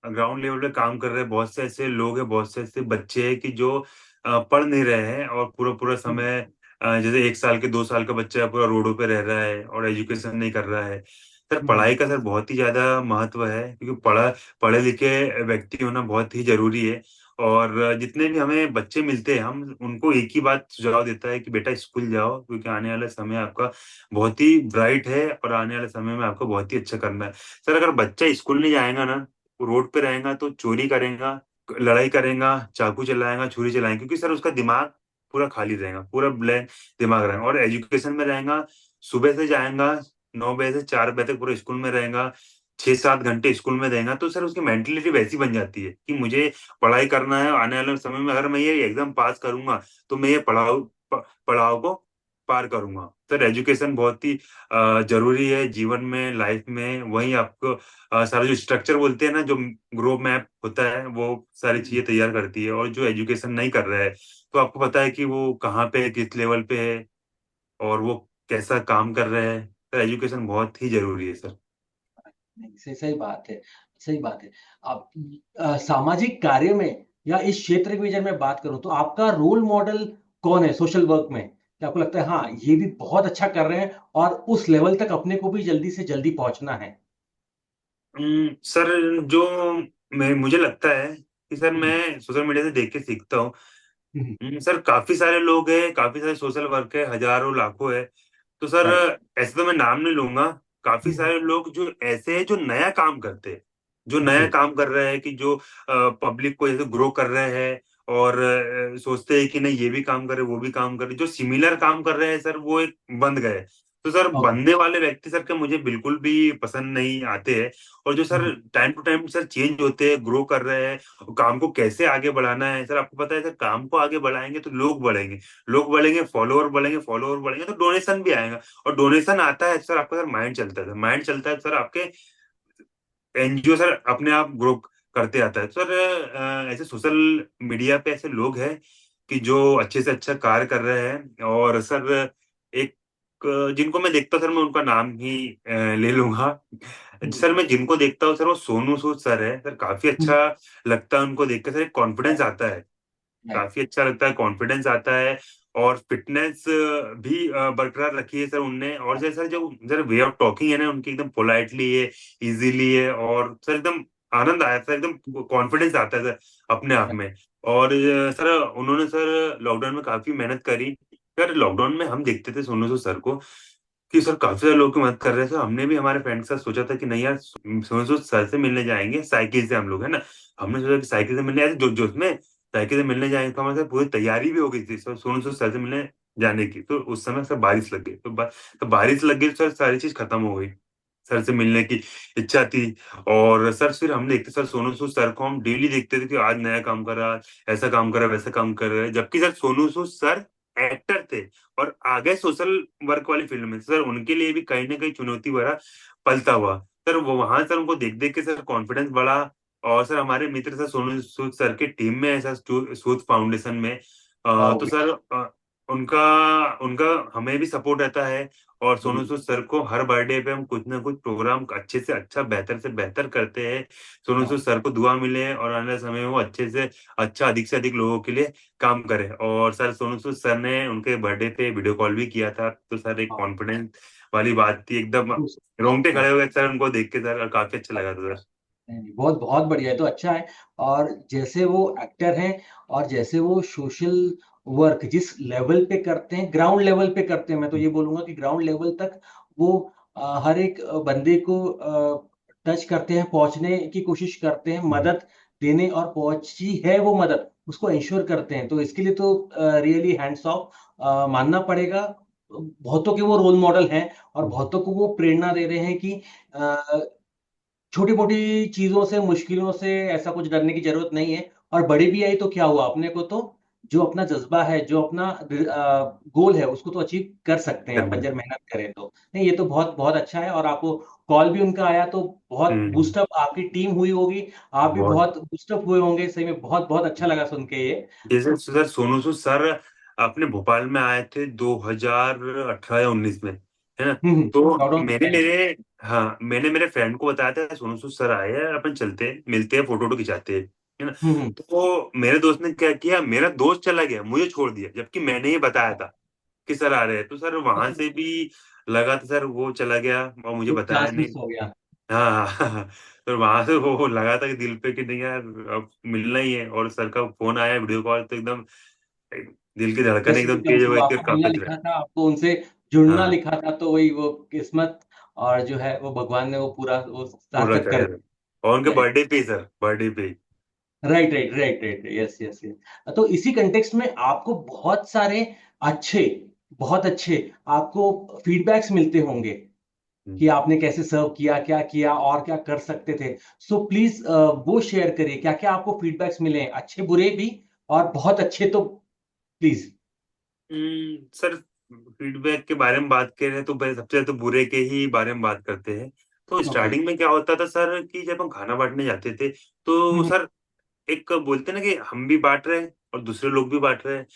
ग्राउंड लेवल पे काम कर रहे हैं, बहुत से ऐसे लोग हैं, बहुत से ऐसे बच्चे हैं कि जो पढ़ नहीं रहे हैं और पूरा पूरा हम्म, समय जैसे 1 साल के 2 साल का बच्चा पूरा रोडों पे रह रहा है और एजुकेशन नहीं कर रहा है। सर हम्म, पढ़ाई का सर बहुत ही ज्यादा महत्व है, क्योंकि पढ़े लिखे व्यक्ति होना बहुत ही जरूरी है। और जितने भी हमें बच्चे मिलते हैं हम उनको एक ही बात सुझाव देता है कि बेटा स्कूल जाओ, क्योंकि आने वाला समय आपका बहुत ही ब्राइट है और आने वाले समय में आपको बहुत ही अच्छा करना है। सर अगर बच्चा स्कूल नहीं जाएगा ना, वो रोड पे रहेगा तो चोरी करेगा, लड़ाई करेगा, चाकू चलाएगा, छुरी चलाएगा, क्योंकि सर उसका दिमाग पूरा खाली रहेगा, पूरा ब्लैंक दिमाग रहेगा। और एजुकेशन में रहेगा, सुबह से जाएगा 9 बजे से 4 बजे तक पूरा स्कूल में रहेगा, 6-7 घंटे स्कूल में रहेगा, तो सर उसकी मेंटेलिटी वैसी बन जाती है कि मुझे पढ़ाई करना है। आने वाले समय में अगर मैं ये एग्जाम पास करूंगा तो मैं ये पढ़ाओ को पार करूंगा। सर एजुकेशन बहुत ही जरूरी है जीवन में, लाइफ में। वही आपको सारा जो स्ट्रक्चर बोलते हैं ना, जो ग्रो मैप होता है, वो सारी हम्म, चीजें तैयार करती है। और जो एजुकेशन नहीं कर रहा है तो आपको पता है कि वो कहाँ पे है, किस लेवल पे है और वो कैसा काम कर रहे हैं। सर एजुकेशन बहुत ही जरूरी है सर। नहीं, सही सही बात है, सही बात है। अब सामाजिक कार्य में या इस क्षेत्र की अगर मैं बात करूं तो आपका रोल मॉडल कौन है सोशल वर्क में? क्या आपको लगता है हाँ ये भी बहुत अच्छा कर रहे हैं और उस लेवल तक अपने को भी जल्दी से जल्दी पहुंचना है? सर जो मुझे लगता है कि सर हम्म, मैं सोशल मीडिया से देख के सीखता हूँ। हम्म, सर काफी सारे लोग हैं, काफी सारे सोशल वर्क है, हजारों लाखों है। तो सर राइट। ऐसे तो मैं नाम नहीं लूंगा। काफी हम्म, सारे लोग जो ऐसे हैं जो नया काम करते हैं, जो नया ओके। काम कर रहे हैं, कि जो पब्लिक को ऐसे ग्रो कर रहे हैं और सोचते हैं कि नहीं ये भी काम करे वो भी काम करे, जो सिमिलर काम कर रहे हैं सर वो एक बंद गए। तो सर ओके। बनने वाले व्यक्ति सर के मुझे बिल्कुल भी पसंद नहीं आते हैं। और जो sir time to time sir change होते हैं, ग्रो कर रहे हैं, काम को कैसे आगे बढ़ाना है सर आपको पता है। सर काम को आगे बढ़ाएंगे तो लोग बढ़ेंगे, लोग बढ़ेंगे, फॉलोअर बढ़ेंगे, फॉलोअर बढ़ेंगे तो डोनेशन भी आएगा। और डोनेशन आता है सर आपका, सर माइंड चलता है, माइंड चलता है सर आपके एनजीओ सर अपने आप ग्रो करते आता है। सर ऐसे सोशल मीडिया पे ऐसे लोग हैं कि जो अच्छे से अच्छा कार्य कर रहे हैं। और सर एक जिनको मैं देखता हूँ सर मैं उनका नाम ही ले लूंगा। हम्म, सर मैं जिनको देखता हूँ सर वो सोनू सूद सर है सर। काफी हम्म, अच्छा लगता है उनको देख के सर, एक कॉन्फिडेंस राइट, आता है, राइट, काफी अच्छा लगता है, कॉन्फिडेंस आता है। और फिटनेस भी बरकरार रखी है सर उनने। और जैसे सर जो सर वे ऑफ टॉकिंग है ना उनकी, एकदम पोलाइटली है, इजीली है, और सर एकदम आनंद आया सर, एकदम कॉन्फिडेंस आता है सर अपने आप राइट। में। और सर उन्होंने सर लॉकडाउन में काफी मेहनत करी। सर लॉकडाउन में हम देखते थे सोनू सूद सर को कि सर काफी सारे लोग की मदद कर रहे थे। हमने भी हमारे फ्रेंड के साथ सोचा था कि नहीं यार सोनू सूद सर से मिलने जाएंगे, साइकिल से हम लोग है ना। हमने सोचा कि साइकिल से मिलने आए थे जोश जोश में, साइकिल से मिलने जाएंगे। तो हमारे साथ पूरी तैयारी भी हो गई थी सर सोनू सूद सर से मिलने जाने की। तो उस समय सर बारिश लग गई, तो बारिश लग गई तो सर सारी चीज खत्म हो गई। सर से मिलने की इच्छा थी। और सर फिर हम देखते सर सोनू सूद सर को हम डेली देखते थे कि आज नया काम कर रहा है, ऐसा काम कर रहा है, वैसा काम कर रहा है। जबकि sir Sonu Sood sir actor थे और आगे सोशल वर्क वाली फील्ड में सर उनके लिए भी कहीं ना कहीं चुनौती भरा पलता हुआ। सर वो वहां सर उनको देख देख के सर कॉन्फिडेंस बढ़ा। और सर हमारे मित्र सर सोनू सूद सर के टीम में है सर सूद फाउंडेशन में। वाओ, तो सर उनका उनका हमें भी सपोर्ट रहता है। और सोनू सूद सर को हर बर्थडे पे हम कुछ ना कुछ प्रोग्राम अच्छे से बेहतर करते हैं। सोनू सूद सर को दुआ मिले और आने वाले समय में वो अच्छे से अच्छा, अधिक से अधिक लोगों के लिए काम करे। और सर सोनू सूद सर ने उनके बर्थडे पे वीडियो कॉल भी किया था। तो सर एक वाओ। कॉन्फिडेंस वाली बात थी, एकदम रोंगटे खड़े हो गए सर उनको देख के सर, और काफी अच्छा लगा था सर। नहीं, नहीं, बहुत बहुत बढ़िया है तो अच्छा है। और जैसे वो एक्टर हैं और जैसे वो सोशल वर्क जिस लेवल पे करते हैं, ग्राउंड लेवल पे करते हैं, मैं तो ये बोलूंगा कि ग्राउंड लेवल तक वो हर एक बंदे को टच करते हैं, पहुंचने की कोशिश करते हैं, मदद देने, और पहुंची है वो मदद उसको इंश्योर करते हैं। तो इसके लिए तो रियली हैंड्स ऑफ मानना पड़ेगा। बहुतों के वो रोल मॉडल हैं और बहुतों को वो प्रेरणा दे रहे हैं कि छोटी मोटी चीजों से, मुश्किलों से ऐसा कुछ डरने की जरूरत नहीं है। और बड़ी भी आई तो क्या हुआ, अपने को तो जो अपना जज्बा है, जो अपना गोल है, उसको तो अचीव कर सकते हैं अपन जब मेहनत करें तो। नहीं, ये तो बहुत बहुत अच्छा है। और आपको कॉल भी उनका आया तो बहुत हम्म, बूस्टअप आपकी टीम हुई होगी, आप भी बहुत। बहुत बूस्टअप हुए होंगे। सही में बहुत बहुत अच्छा लगा सुन के ये। जैसे सर सोनू सूद सर अपने भोपाल में आए थे 2018 या 19 में, है ना। तो लॉकडाउन से मैंने पहले। मेरे हाँ मैंने मेरे फ्रेंड को बताया था सोनू सूद सर आए हैं, अपन चलते हैं, मिलते हैं, फोटो वोटो खिंचाते हैं, है ना। हम्म। तो मेरे दोस्त ने क्या किया, मेरा दोस्त चला गया, मुझे छोड़ दिया, जबकि मैंने ही बताया था कि सर आ रहे हैं। तो सर वहां अच्छा, से भी लगा था सर वो चला गया और मुझे तो बताया चांस नहीं। मिस हो गया। हाँ हाँ। तो वहां से वो लगा था कि दिल पे कि नहीं यार अब मिलना ही है। और सर का फोन आया वीडियो कॉल तो एकदम दिल की धड़कन जस्ट एकदम बिकॉज तेज हो वो गई थी और आपको मिलना कांपने लगा। लिखा था, आपको उनसे जुड़ना हाँ लिखा था, तो वही वो किस्मत और जो है वो भगवान ने वो पूरा वो पूरा सार्थक कर करे थे। और उनके दिया। बर्थडे पे ही सर, बर्थडे पे ही। Right, right, right, right, yes, yes, yes. तो इसी कंटेक्स्ट में आपको बहुत सारे अच्छे, बहुत अच्छे आपको फीडबैक्स मिलते होंगे हम्म। कि आपने कैसे सर्व किया, क्या किया और क्या कर सकते थे। सो प्लीज वो शेयर करिए, क्या क्या आपको फीडबैक्स मिले हैं, अच्छे बुरे भी और बहुत अच्छे तो। प्लीज। सर फीडबैक के बारे में बात करें तो सबसे ज्यादा तो बुरे के ही बारे में बात करते हैं। तो ओके। स्टार्टिंग में क्या होता था सर कि जब हम खाना बांटने जाते थे तो हम्म, सर एक बोलते हैं ना कि हम भी बांट रहे हैं और दूसरे लोग भी बांट रहे हैं।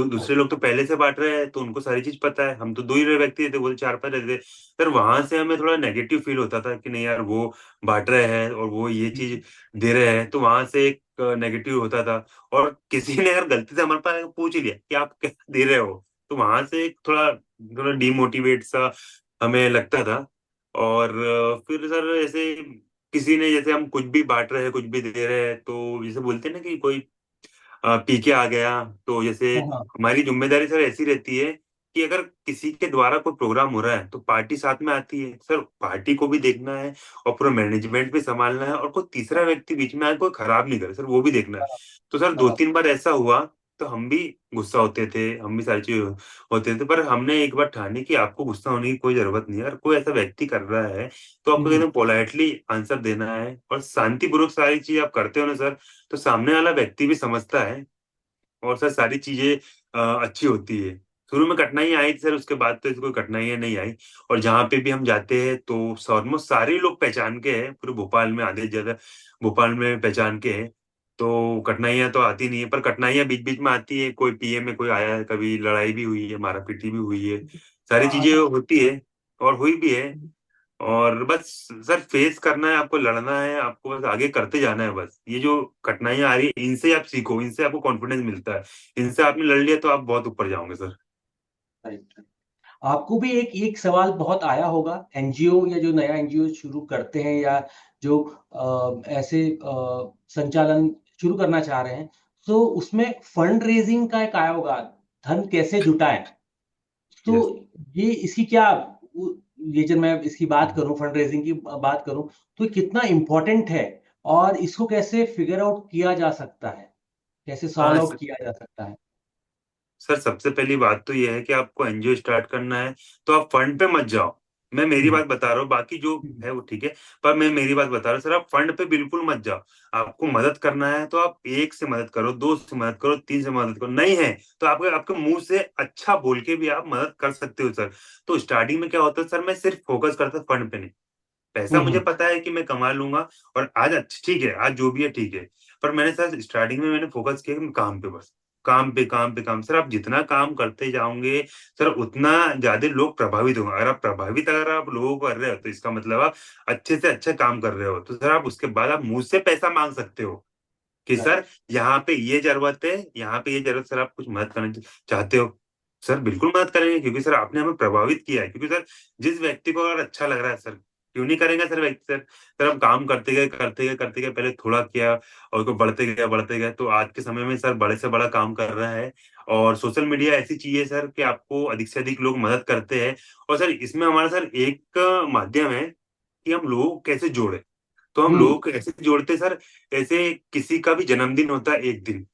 दूसरे लोग तो पहले से बांट रहे हैं, तो उनको सारी चीज पता है। हम तो दो ही व्यक्ति थे, बोले चार पांच रहते थे। सर वहां से हमें थोड़ा नेगेटिव फील होता था कि नहीं यार, वो बांट रहे हैं और वो ये चीज दे रहे हैं, तो वहां से एक नेगेटिव होता था। और किसी ने अगर गलती से हमारे पास पूछ ही लिया कि आप क्या दे रहे हो, तो वहां से एक थोड़ा थोड़ा डिमोटिवेट सा हमें लगता था। और फिर सर ऐसे किसी ने, जैसे हम कुछ भी बांट रहे हैं, कुछ भी दे रहे हैं, तो जैसे बोलते हैं ना कि कोई पी के आ गया, तो जैसे हाँ हाँ। हमारी जिम्मेदारी सर ऐसी रहती है कि अगर किसी के द्वारा कोई प्रोग्राम हो रहा है तो पार्टी साथ में आती है सर, पार्टी को भी देखना है और पूरा मैनेजमेंट भी संभालना है, और कोई तीसरा व्यक्ति बीच में आए कोई खराब नहीं करे सर, वो भी देखना है। तो सर दो हाँ, तीन बार ऐसा हुआ, तो हम भी गुस्सा होते थे, हम भी सारी चीज होते थे, पर हमने एक बार ठानी कि आपको गुस्सा होने की कोई जरूरत नहीं है। अगर कोई ऐसा व्यक्ति कर रहा है तो आपको हम्म, एकदम पोलाइटली आंसर देना है, और शांतिपूर्वक सारी चीज आप करते हो ना सर, तो सामने वाला व्यक्ति भी समझता है, और सर सारी चीजें अच्छी होती है। शुरू में कठिनाई आई थी सर, उसके बाद तो ऐसी कोई कठिनाइयां नहीं आई। और जहाँ पे भी हम जाते हैं तो ऑलमोस्ट सारे लोग पहचान के हैं, पूरे भोपाल में आधे ज्यादा भोपाल में पहचान के हैं। तो कठिनाइयां तो आती नहीं है, पर कठिनाइयां बीच बीच में आती है। कोई पीए में कोई आया है, कभी लड़ाई भी हुई है, मारापीटी भी हुई है, सारी हाँ, चीजें होती है और हुई भी है। और बस सर फेस करना है आपको, लड़ना है आपको, बस आगे करते जाना है। बस ये जो कठिनाइयां आ रही है, इनसे आप सीखो, इनसे आपको कॉन्फिडेंस मिलता है। इनसे आपने लड़ लिया तो आप बहुत ऊपर जाओगे सर। राइट। आपको भी एक एक सवाल बहुत आया होगा, एनजीओ या जो नया एनजीओ शुरू करते हैं या जो ऐसे संचालन शुरू करना चाह रहे हैं, तो उसमें फंड रेजिंग का एक आया होगा, धन कैसे जुटाएं। तो यस। ये इसकी क्या, ये जब मैं इसकी बात करूं, फंड रेजिंग की बात करूं, तो ये कितना इम्पोर्टेंट है और इसको कैसे फिगर आउट किया जा सकता है, कैसे सॉल्व हाँ आउट किया जा सकता है। सर, सबसे पहली बात तो ये है कि आपको एनजीओ स्टार्ट करना है तो आप फंड पे मत जाओ। मैं मेरी हम्म, बात बता रहा हूँ, बाकी जो हम्म, है वो ठीक है। पर मैं मेरी बात बता रहा हूँ सर, आप फंड पे बिल्कुल मत जाओ। आपको मदद करना है तो आप एक से मदद करो, दो से मदद करो, तीन से मदद करो। नहीं है तो आपके आपके मुंह से अच्छा बोल के भी आप मदद कर सकते हो सर। तो स्टार्टिंग में क्या होता है सर, मैं सिर्फ फोकस करता फंड पे नहीं। पैसा हम्म, मुझे पता है कि मैं कमा लूंगा, और आज अच्छा ठीक है, आज जो भी है ठीक है। पर मैंने सर स्टार्टिंग में मैंने फोकस किया कि काम पे, बस काम पे काम पे काम। सर आप जितना काम करते जाओगे सर, उतना ज्यादा लोग प्रभावित होंगे। अगर आप लोगों को कर रहे हो, तो इसका मतलब आप अच्छे से अच्छा काम कर रहे हो। तो सर आप उसके बाद आप मुझसे पैसा मांग सकते हो कि सर राइट। यहाँ पे ये जरूरत है, यहाँ पे ये जरूरत, सर आप कुछ मदद करना चाहते हो। सर बिल्कुल मदद करेंगे, क्योंकि सर आपने हमें प्रभावित किया है। क्योंकि सर जिस व्यक्ति को अगर अच्छा लग रहा है सर, क्यों नहीं करेंगे सर व्यक्ति। सर हम काम करते गए, पहले थोड़ा किया और को बढ़ते गए, तो आज के समय में सर बड़े से बड़ा काम कर रहा है। और सोशल मीडिया ऐसी चीज है सर कि आपको अधिक से अधिक लोग मदद करते हैं। और सर इसमें हमारा सर एक माध्यम है कि हम लोगों को कैसे जोड़े। तो हम लोगों हम्म, को ऐसे जोड़ते सर, ऐसे किसी का भी जन्मदिन होता है एक दिन,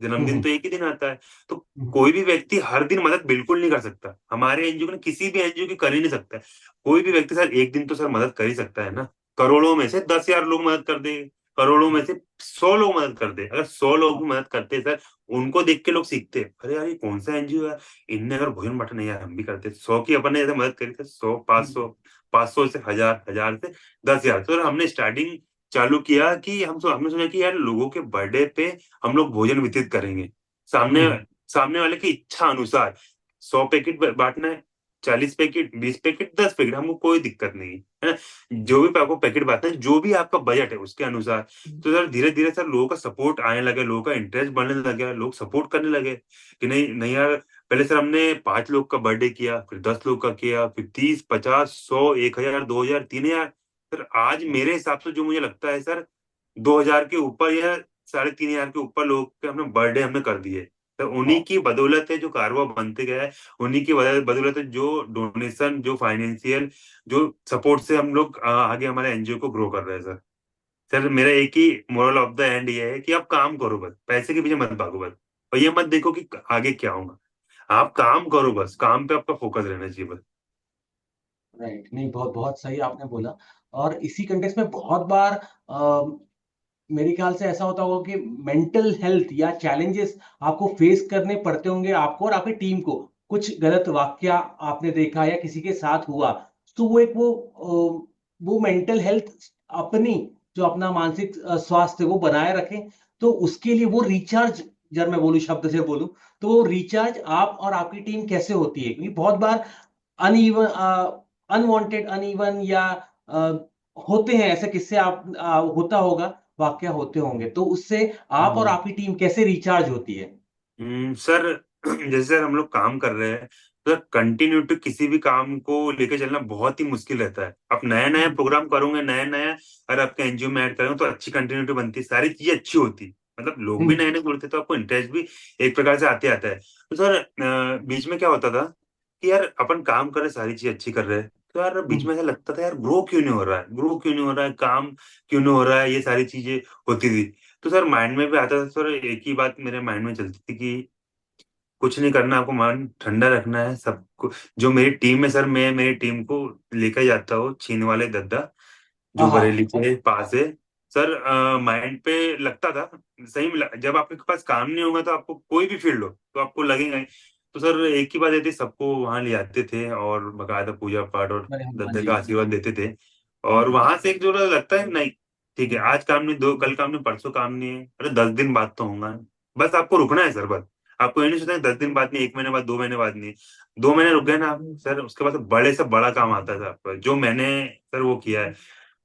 जन्मदिन हम्म, तो एक ही दिन आता है। तो हम्म, कोई भी व्यक्ति हर दिन मदद बिल्कुल नहीं कर सकता, हमारे एनजीओ ने किसी भी एनजीओ की कर ही नहीं सकता है। कोई भी व्यक्ति सर एक दिन तो सर मदद कर ही सकता है ना। करोड़ों में से 10,000 लोग मदद कर दे, करोड़ों में से 100 लोग मदद कर दे। अगर 100 लोग भी मदद करते हैं सर, उनको देख के लोग सीखते हैं, अरे यार ये कौन सा एनजीओ है, इनने अगर भोजन बांटा, नहीं यार हम भी करते। 100 की अपन ने ऐसे मदद करी थी, 100, 500, 500 से 1,000, 1,000 से 10,000। तो हमने स्टार्टिंग चालू किया कि हमने सोचा कि यार लोगों के बर्थडे पे हम लोग भोजन वितरित करेंगे, सामने हम्म, सामने वाले की इच्छा अनुसार। 100 पैकेट बांटना है, 40 पैकेट, 20 पैकेट, 10 पैकेट, हमको कोई दिक्कत नहीं है ना। जो भी आपको पैकेट बांटना है, जो भी आपका बजट है उसके अनुसार। तो सर धीरे धीरे सर लोगों का सपोर्ट आने लगे, लोगों का इंटरेस्ट बढ़ने लगे, लोग सपोर्ट करने लगे कि नहीं नहीं यार। पहले सर हमने 5 लोग का बर्थडे किया, फिर 10 लोग का किया, फिर 30, 50, 100, 1,000, 2,000, 3,000। सर आज मेरे हिसाब से जो मुझे लगता है सर, 2,000 के ऊपर या 3,500 के ऊपर लोग के हमने बर्थडे हमने कर दिए। तो उन्हीं हाँ, की बदौलत है जो कारवा बनते गया है। उन्हीं की बदौलत है जो डोनेशन, जो फाइनेंशियल, जो सपोर्ट से हम लोग आगे हमारे एनजीओ को ग्रो कर रहे हैं सर। सर मेरा एक ही मोरल ऑफ द एंड ये है कि आप काम करो, बस पैसे के पीछे मत भागो बस। और ये मत देखो कि आगे क्या होगा, आप काम करो, बस काम पे आपका फोकस रहना चाहिए बस। राइट। नहीं, बहुत बहुत सही आपने बोला। और इसी कंटेक्स्ट में बहुत बार मेरे ख्याल से ऐसा होता होगा कि मेंटल हेल्थ या चैलेंजेस आपको फेस करने पड़ते होंगे, आपको और आपकी टीम को। कुछ गलत वाक्या आपने देखा या किसी के साथ हुआ, तो वो एक वो मेंटल हेल्थ अपनी, जो अपना मानसिक स्वास्थ्य वो बनाए रखें, तो उसके लिए वो रिचार्ज अगर मैं बोलूँ शब्द से बोलूँ, तो रिचार्ज आप और आपकी टीम कैसे होती है? क्योंकि बहुत बार अनइवन अनवांटेड अनइवन या अ, होते हैं ऐसे किस्से, आप होता होगा, वाकया होते होंगे, तो उससे आप और आपकी टीम कैसे रिचार्ज होती है? सर जैसे सर हम लोग काम कर रहे हैं, तो कंटिन्यूटी किसी भी काम को लेके चलना बहुत ही मुश्किल रहता है। आप नया-नया प्रोग्राम करोगे, नया-नया अगर आपके एनजीओ में ऐड करोगे तो अच्छी कंटिन्यूटी बनती है, सारी चीज़ें अच्छी होती हैं। मतलब लोग भी हुँ, नए-नए जुड़ते हैं तो आपको इंटरेस्ट भी एक प्रकार से आते आता है। तो सर बीच में क्या होता था कि यार अपन काम कर रहे हैं, सारी चीज़ अच्छी कर रहे हैं, तो यार बीच हुँ, में ऐसा लगता था यार ग्रो क्यों नहीं हो रहा है, ग्रो क्यों नहीं हो रहा है, काम क्यों नहीं हो रहा है, ये सारी चीज़ें होती थी। तो सर माइंड में भी आता था सर, एक ही बात मेरे माइंड में चलती थी कि कुछ नहीं करना, आपको मन ठंडा रखना है। सबको जो मेरी टीम है सर, मैं मेरी टीम को लेकर जाता हूँ छीन वाले दद्दा, जो हाँ, बरेली हाँ। के पास है। सर माइंड पे लगता था, सही में जब आपके पास काम नहीं होगा तो आपको कोई भी फील्ड हो तो आपको लगेगा ही। तो सर एक ही बात ये थी, सबको वहां ले आते थे और बकायदा पूजा पाठ और अरे हनुमान दद्दा जी। का आशीर्वाद देते थे। और वहां से एक जो लगता है नहीं, ठीक है आज काम नहीं, दो कल काम नहीं, परसों काम नहीं है, अरे 10 दिन बाद तो होगा। बस आपको रुकना है सर, बस आपको ये नहीं सोचना 10 दिन बाद नहीं, 1 महीने बाद, 2 महीने बाद नहीं। 2 महीने रुक गए ना आप सर, उसके बाद बड़े से बड़ा काम आता है सर आपका, जो मैंने सर वो किया है।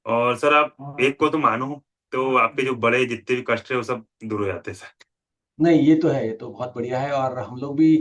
और सर आप एक को तो मानो, तो आपके जो बड़े जितने भी कष्ट है वो सब दूर हो जाते हैं सर। नहीं, ये तो है, ये तो बहुत बढ़िया है। और हम लोग भी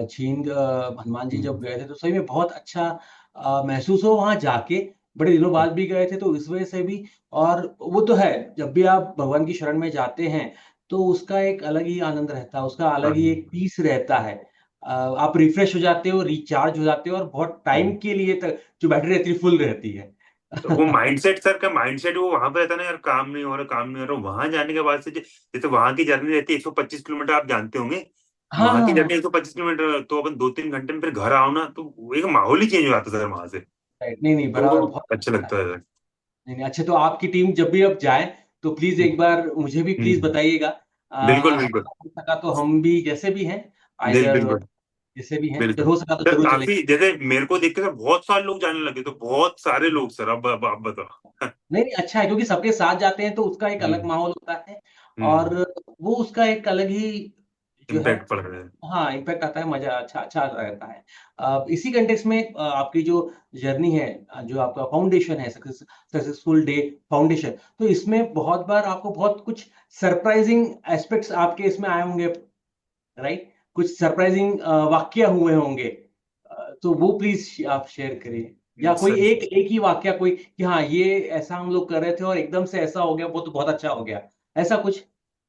छींद हनुमान जी जब हम्म, गए थे तो सही में बहुत अच्छा महसूस हो वहाँ जाके। बड़े दिनों बाद भी गए थे तो इस वजह से भी। और वो तो है, जब भी आप भगवान की शरण में जाते हैं तो उसका एक अलग ही आनंद रहता है, उसका अलग हाँ ही एक पीस रहता है। आप रिफ्रेश हो जाते हो, रिचार्ज हो जाते हो और बहुत टाइम हाँ। के लिए तक जो बैटरी रहती है फुल रहती है। तो वो माइंडसेट सर का माइंडसेट वो वहां पे रहता है ना यार, काम नहीं हो रहा, काम नहीं हो रहा। वहां जाने के बाद से जैसे वहां की जर्नी रहती है 125 किलोमीटर, आप जानते होंगे। हाँ, वहां हाँ, की जर्नी हाँ। 125 किलोमीटर, तो अपन 2-3 घंटे में फिर घर आओ ना, तो वो एक माहौल ही चेंज हो जाता है सर वहां से। राइट। नहीं, नहीं, बराबर, तो बहुत अच्छा अच्छा। लगता है सर। नहीं, नहीं, अच्छा, तो आपकी टीम जब भी अब जाए तो प्लीज एक बार मुझे भी प्लीज हम्म, बताइएगा। बिल्कुल बिल्कुल। हमारा हो सका तो हम भी जैसे भी हैं, आइदर बिल्कुल जैसे भी हैं, जब बिल्कुल। हो सका तो सर जरूर चलेंगे। काफी जैसे मेरे को देख के सर बहुत सारे लोग जाने लगे, तो बहुत सारे लोग सर, अब आप बताओ। नहीं, नहीं, अच्छा है, क्योंकि सबके साथ जाते हैं तो उसका एक अलग हम्म माहौल होता है। और हम्म। वो उसका एक अलग ही जो है, इम्पैक्ट पड़ रहा है। हाँ, इम्पैक्ट आता है, मजा अच्छा अच्छा रहता है। इसी कंटेक्स्ट में आपकी जो जर्नी है, जो आपका फाउंडेशन है, सक्सेसफुल डे फाउंडेशन, तो इसमें बहुत बार आपको बहुत कुछ सरप्राइजिंग एस्पेक्ट्स आपके इसमें आए होंगे, राइट? कुछ सरप्राइजिंग वाकया हुए होंगे। तो वो प्लीज आप शेयर करिए, या कोई सर एक एक ही वाकया, कोई कि हाँ ये ऐसा हम लोग कर रहे थे और एकदम से ऐसा हो गया, वो तो बहुत अच्छा हो गया, ऐसा कुछ।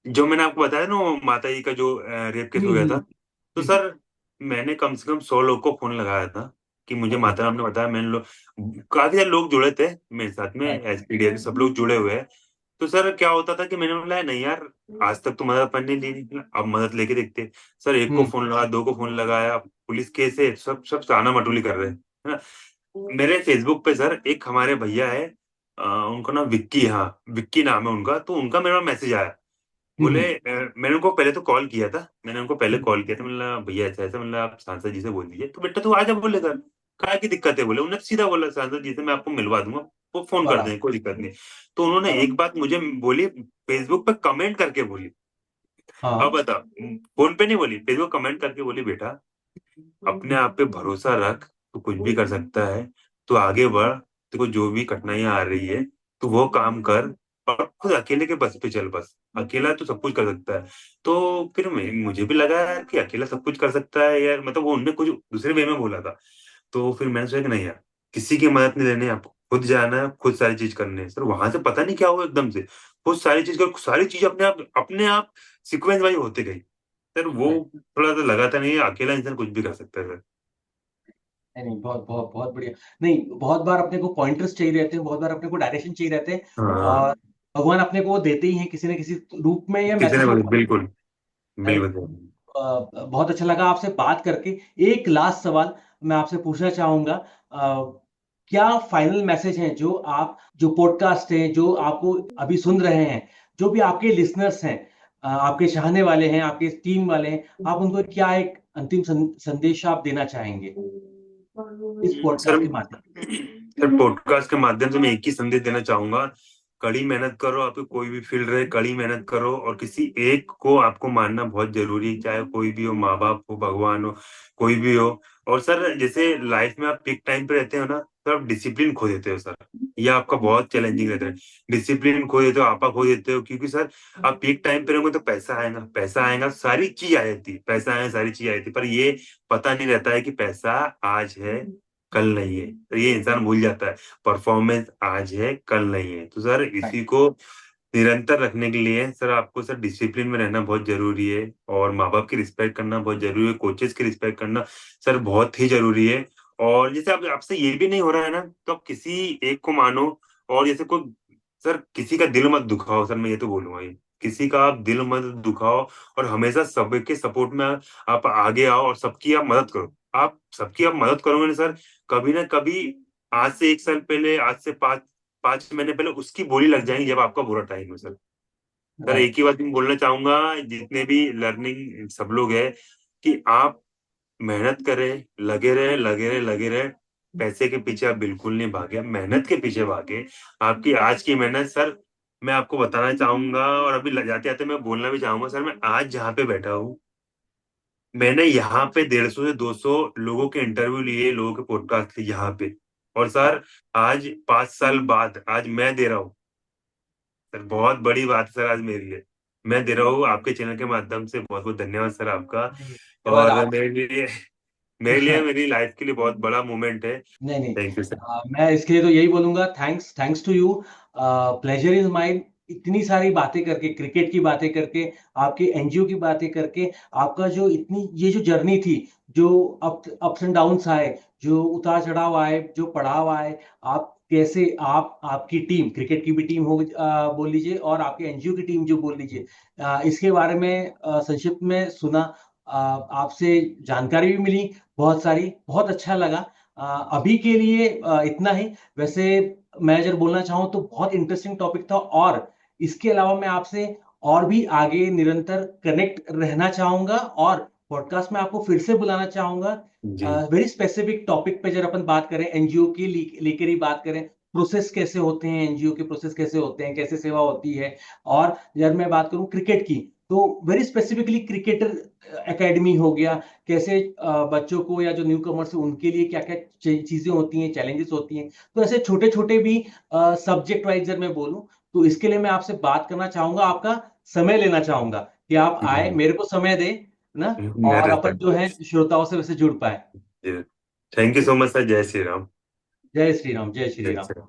जो मैंने आपको बताया ना, वो माता जी का जो रेप केस हो गया था, तो जी, जी। सर मैंने कम से कम 100 लोग को फोन लगाया था कि मुझे ओके। माता राम ने बताया। मैंने लोग, काफी सारे लोग जुड़े थे मेरे साथ में, राइट। एसपीडीएल सब लोग जुड़े हुए हैं। तो सर क्या होता था कि मैंने बोला नहीं यार, आज तक तो मदद अपन ने ली नहीं, अब मदद लेके देखते। सर एक को हम्म, फोन लगा, दो को फोन लगाया, पुलिस केस है, सब सब ताना मटोली कर रहे हैं, है ना। मेरे फेसबुक पे सर एक हमारे भैया है, उनका नाम विक्की, हाँ विक्की नाम है उनका, तो उनका मेरा मैसेज आया। बोले हम्म, मैंने उनको पहले तो कॉल किया था, मैंने उनको पहले हम्म, कॉल किया था, मैंने भैया ऐसा ऐसा, मतलब आप सांसद जी से बोल दीजिए, तो बेटा तू आ जा बोले सर, क्या की दिक्कत है बोले। उन्होंने सीधा बोला सांसद जी से मैं आपको मिलवा दूंगा, वो फोन कर बराबर, देंगे, कोई दिक्कत नहीं। तो उन्होंने बराबर। एक बात मुझे बोली, फेसबुक पे कमेंट करके बोली। अब हाँ। बता, फोन पे नहीं बोली, फेसबुक कमेंट करके बोली, बेटा अपने आप पे भरोसा रख, तू कुछ भी कर सकता है, तू आगे बढ़, तेरे को जो भी कठिनाइयां आ रही है तू वो काम कर, और खुद अकेले के बस पे चल, बस अकेला तो सब कुछ कर सकता है। तो फिर मुझे भी लगा यार कि अकेला सब कुछ कर सकता है यार, मतलब वो उनने कुछ दूसरे वे में बोला था। तो फिर मैंने सोचा कि नहीं यार, किसी की मदद नहीं लेनी है, आपको खुद जाना है, खुद सारी चीज करनी है। सर वहां से पता नहीं क्या हुआ, एकदम से खुद सारी चीज कर, सारी चीज अपने आप सीक्वेंस वाइज होते गई। सर वो राइट। थोड़ा सा लगा था नहीं, अकेला इंसान कुछ भी कर सकता है सर। नहीं, नहीं, बहुत बहुत बहुत बढ़िया। नहीं, बहुत बार अपने को पॉइंटर्स चाहिए रहते हैं, बहुत बार अपने को डायरेक्शन चाहिए रहते हैं। हाँ, और भगवान अपने को वो देते ही हैं किसी न किसी रूप में, या किसी ने मैसेज में। बिल्कुल राइट। बिल्कुल। बहुत अच्छा लगा आपसे बात करके। एक लास्ट सवाल मैं आपसे पूछना चाहूंगा। क्या फाइनल मैसेज है जो आप, जो पॉडकास्ट है जो आपको अभी सुन रहे हैं, जो भी आपके लिसनर्स हैं, आपके चाहने वाले हैं, आपके टीम वाले हैं, आप उनको क्या एक अंतिम संदेश आप देना चाहेंगे इस सर पॉडकास्ट के माध्यम सर पॉडकास्ट के माध्यम से मैं एक ही संदेश देना चाहूंगा, कड़ी मेहनत करो, आपकी कोई भी फील्ड रहे, कड़ी मेहनत करो, और किसी एक को आपको मानना बहुत जरूरी है, चाहे कोई भी हो, माँ बाप हो, भगवान हो, कोई भी हो। और सर जैसे लाइफ में आप पीक टाइम पे रहते हो ना, तो आप डिसिप्लिन खो देते हो सर। ये आपका बहुत चैलेंजिंग रहता है। डिसिप्लिन खो देते हो, आपा खो देते हो, क्योंकि सर आप पीक टाइम पे रहोगे तो पैसा आएगा, पैसा आएगा, सारी चीज आ जाती है, पैसा आएगा, सारी चीज आ जाती है, पर ये पता नहीं रहता है कि पैसा आज है, कल नहीं है। तो ये इंसान भूल जाता है, परफॉर्मेंस आज है, कल नहीं है। तो सर राइट। इसी को निरंतर रखने के लिए सर आपको सर डिसिप्लिन में रहना बहुत जरूरी है, और माँ बाप की रिस्पेक्ट करना बहुत जरूरी है, कोचेस की रिस्पेक्ट करना सर बहुत ही जरूरी है। और जैसे आप आपसे ये भी नहीं हो रहा है ना, तो आप किसी एक को मानो। और जैसे कोई सर किसी का दिल मत दुखाओ, सर मैं ये तो बोलूंगा, ये किसी का आप दिल मत दुखाओ, और हमेशा सबके सपोर्ट में आप आगे आओ, और सबकी आप मदद करो। आप सबकी आप मदद करोगे ना सर, कभी ना कभी, आज से 1 साल पहले, आज से 5 महीने पहले उसकी बोली लग जाएंगी, जब आपका बुरा टाइम हो सर। Sir right. एक ही बात मैं बोलना चाहूंगा, जितने भी लर्निंग सब लोग हैं, कि आप मेहनत करें, लगे रहे, लगे रहे, लगे रहे। पैसे के पीछे आप बिल्कुल नहीं भागे, मेहनत के पीछे भागे। आपकी आज की मेहनत सर, मैं आपको बताना चाहूंगा, और अभी जाते जाते मैं बोलना भी चाहूंगा सर, मैं आज जहाँ पे बैठा हूँ, मैंने यहाँ पे 150 से 200 लोगों के इंटरव्यू लिए, लोगों के पॉडकास्ट लिए यहाँ पे। और सर आज 5 साल बाद आज मैं दे रहा हूँ सर, बहुत बड़ी बात है सर आज मेरे लिए। मैं दे रहा हूँ आपके चैनल के माध्यम से, बहुत बहुत धन्यवाद सर आपका। नहीं, और धन्यवाद मेरे लिए आप। मेरी लाइफ के लिए बहुत बड़ा मोमेंट है। नहीं नहीं, थैंक यू सर। मैं इसके लिए तो यही बोलूंगा, thanks, thanks to you. Pleasure is mine. इतनी सारी बातें करके, क्रिकेट की बातें करके, आपके एनजीओ की बातें करके, आपका जो इतनी ये जो जर्नी थी, जो अप्स एंड डाउन्स आए, जो उतार चढ़ाव आए, जो पड़ाव आए, आप कैसे, आप आपकी टीम, क्रिकेट की भी टीम हो, बोल लीजिए, और आपके एनजीओ की टीम जो बोल लीजिए, इसके बारे में संक्षिप्त में सुना। आपसे जानकारी भी मिली बहुत सारी, बहुत अच्छा लगा। अभी के लिए इतना ही। वैसे मैं अगर बोलना चाहूँ तो बहुत इंटरेस्टिंग टॉपिक था, और इसके अलावा मैं आपसे और भी आगे निरंतर कनेक्ट रहना चाहूंगा, और पॉडकास्ट में आपको फिर से बुलाना चाहूंगा। जी। वेरी स्पेसिफिक टॉपिक पे जब अपन बात करें, एनजीओ की लेकर ही बात करें, प्रोसेस कैसे होते हैं, एनजीओ के प्रोसेस कैसे होते हैं, कैसे सेवा होती है। और जब मैं बात करूं क्रिकेट की, तो वेरी स्पेसिफिकली क्रिकेटर एकेडमी हो गया, कैसे बच्चों को या जो न्यू कमर्स है उनके लिए क्या क्या चीजें होती हैं, चैलेंजेस होती हैं। तो ऐसे छोटे छोटे भी सब्जेक्ट वाइज अगर मैं बोलूं, तो इसके लिए मैं आपसे बात करना चाहूंगा, आपका समय लेना चाहूंगा कि आप आए, मेरे को समय दे ना, और मेरे अपन जो है श्रोताओं से वैसे जुड़ पाए। Thank you so much sir. जय श्री राम। जय श्री राम, जय श्री जय राम। श्री राम।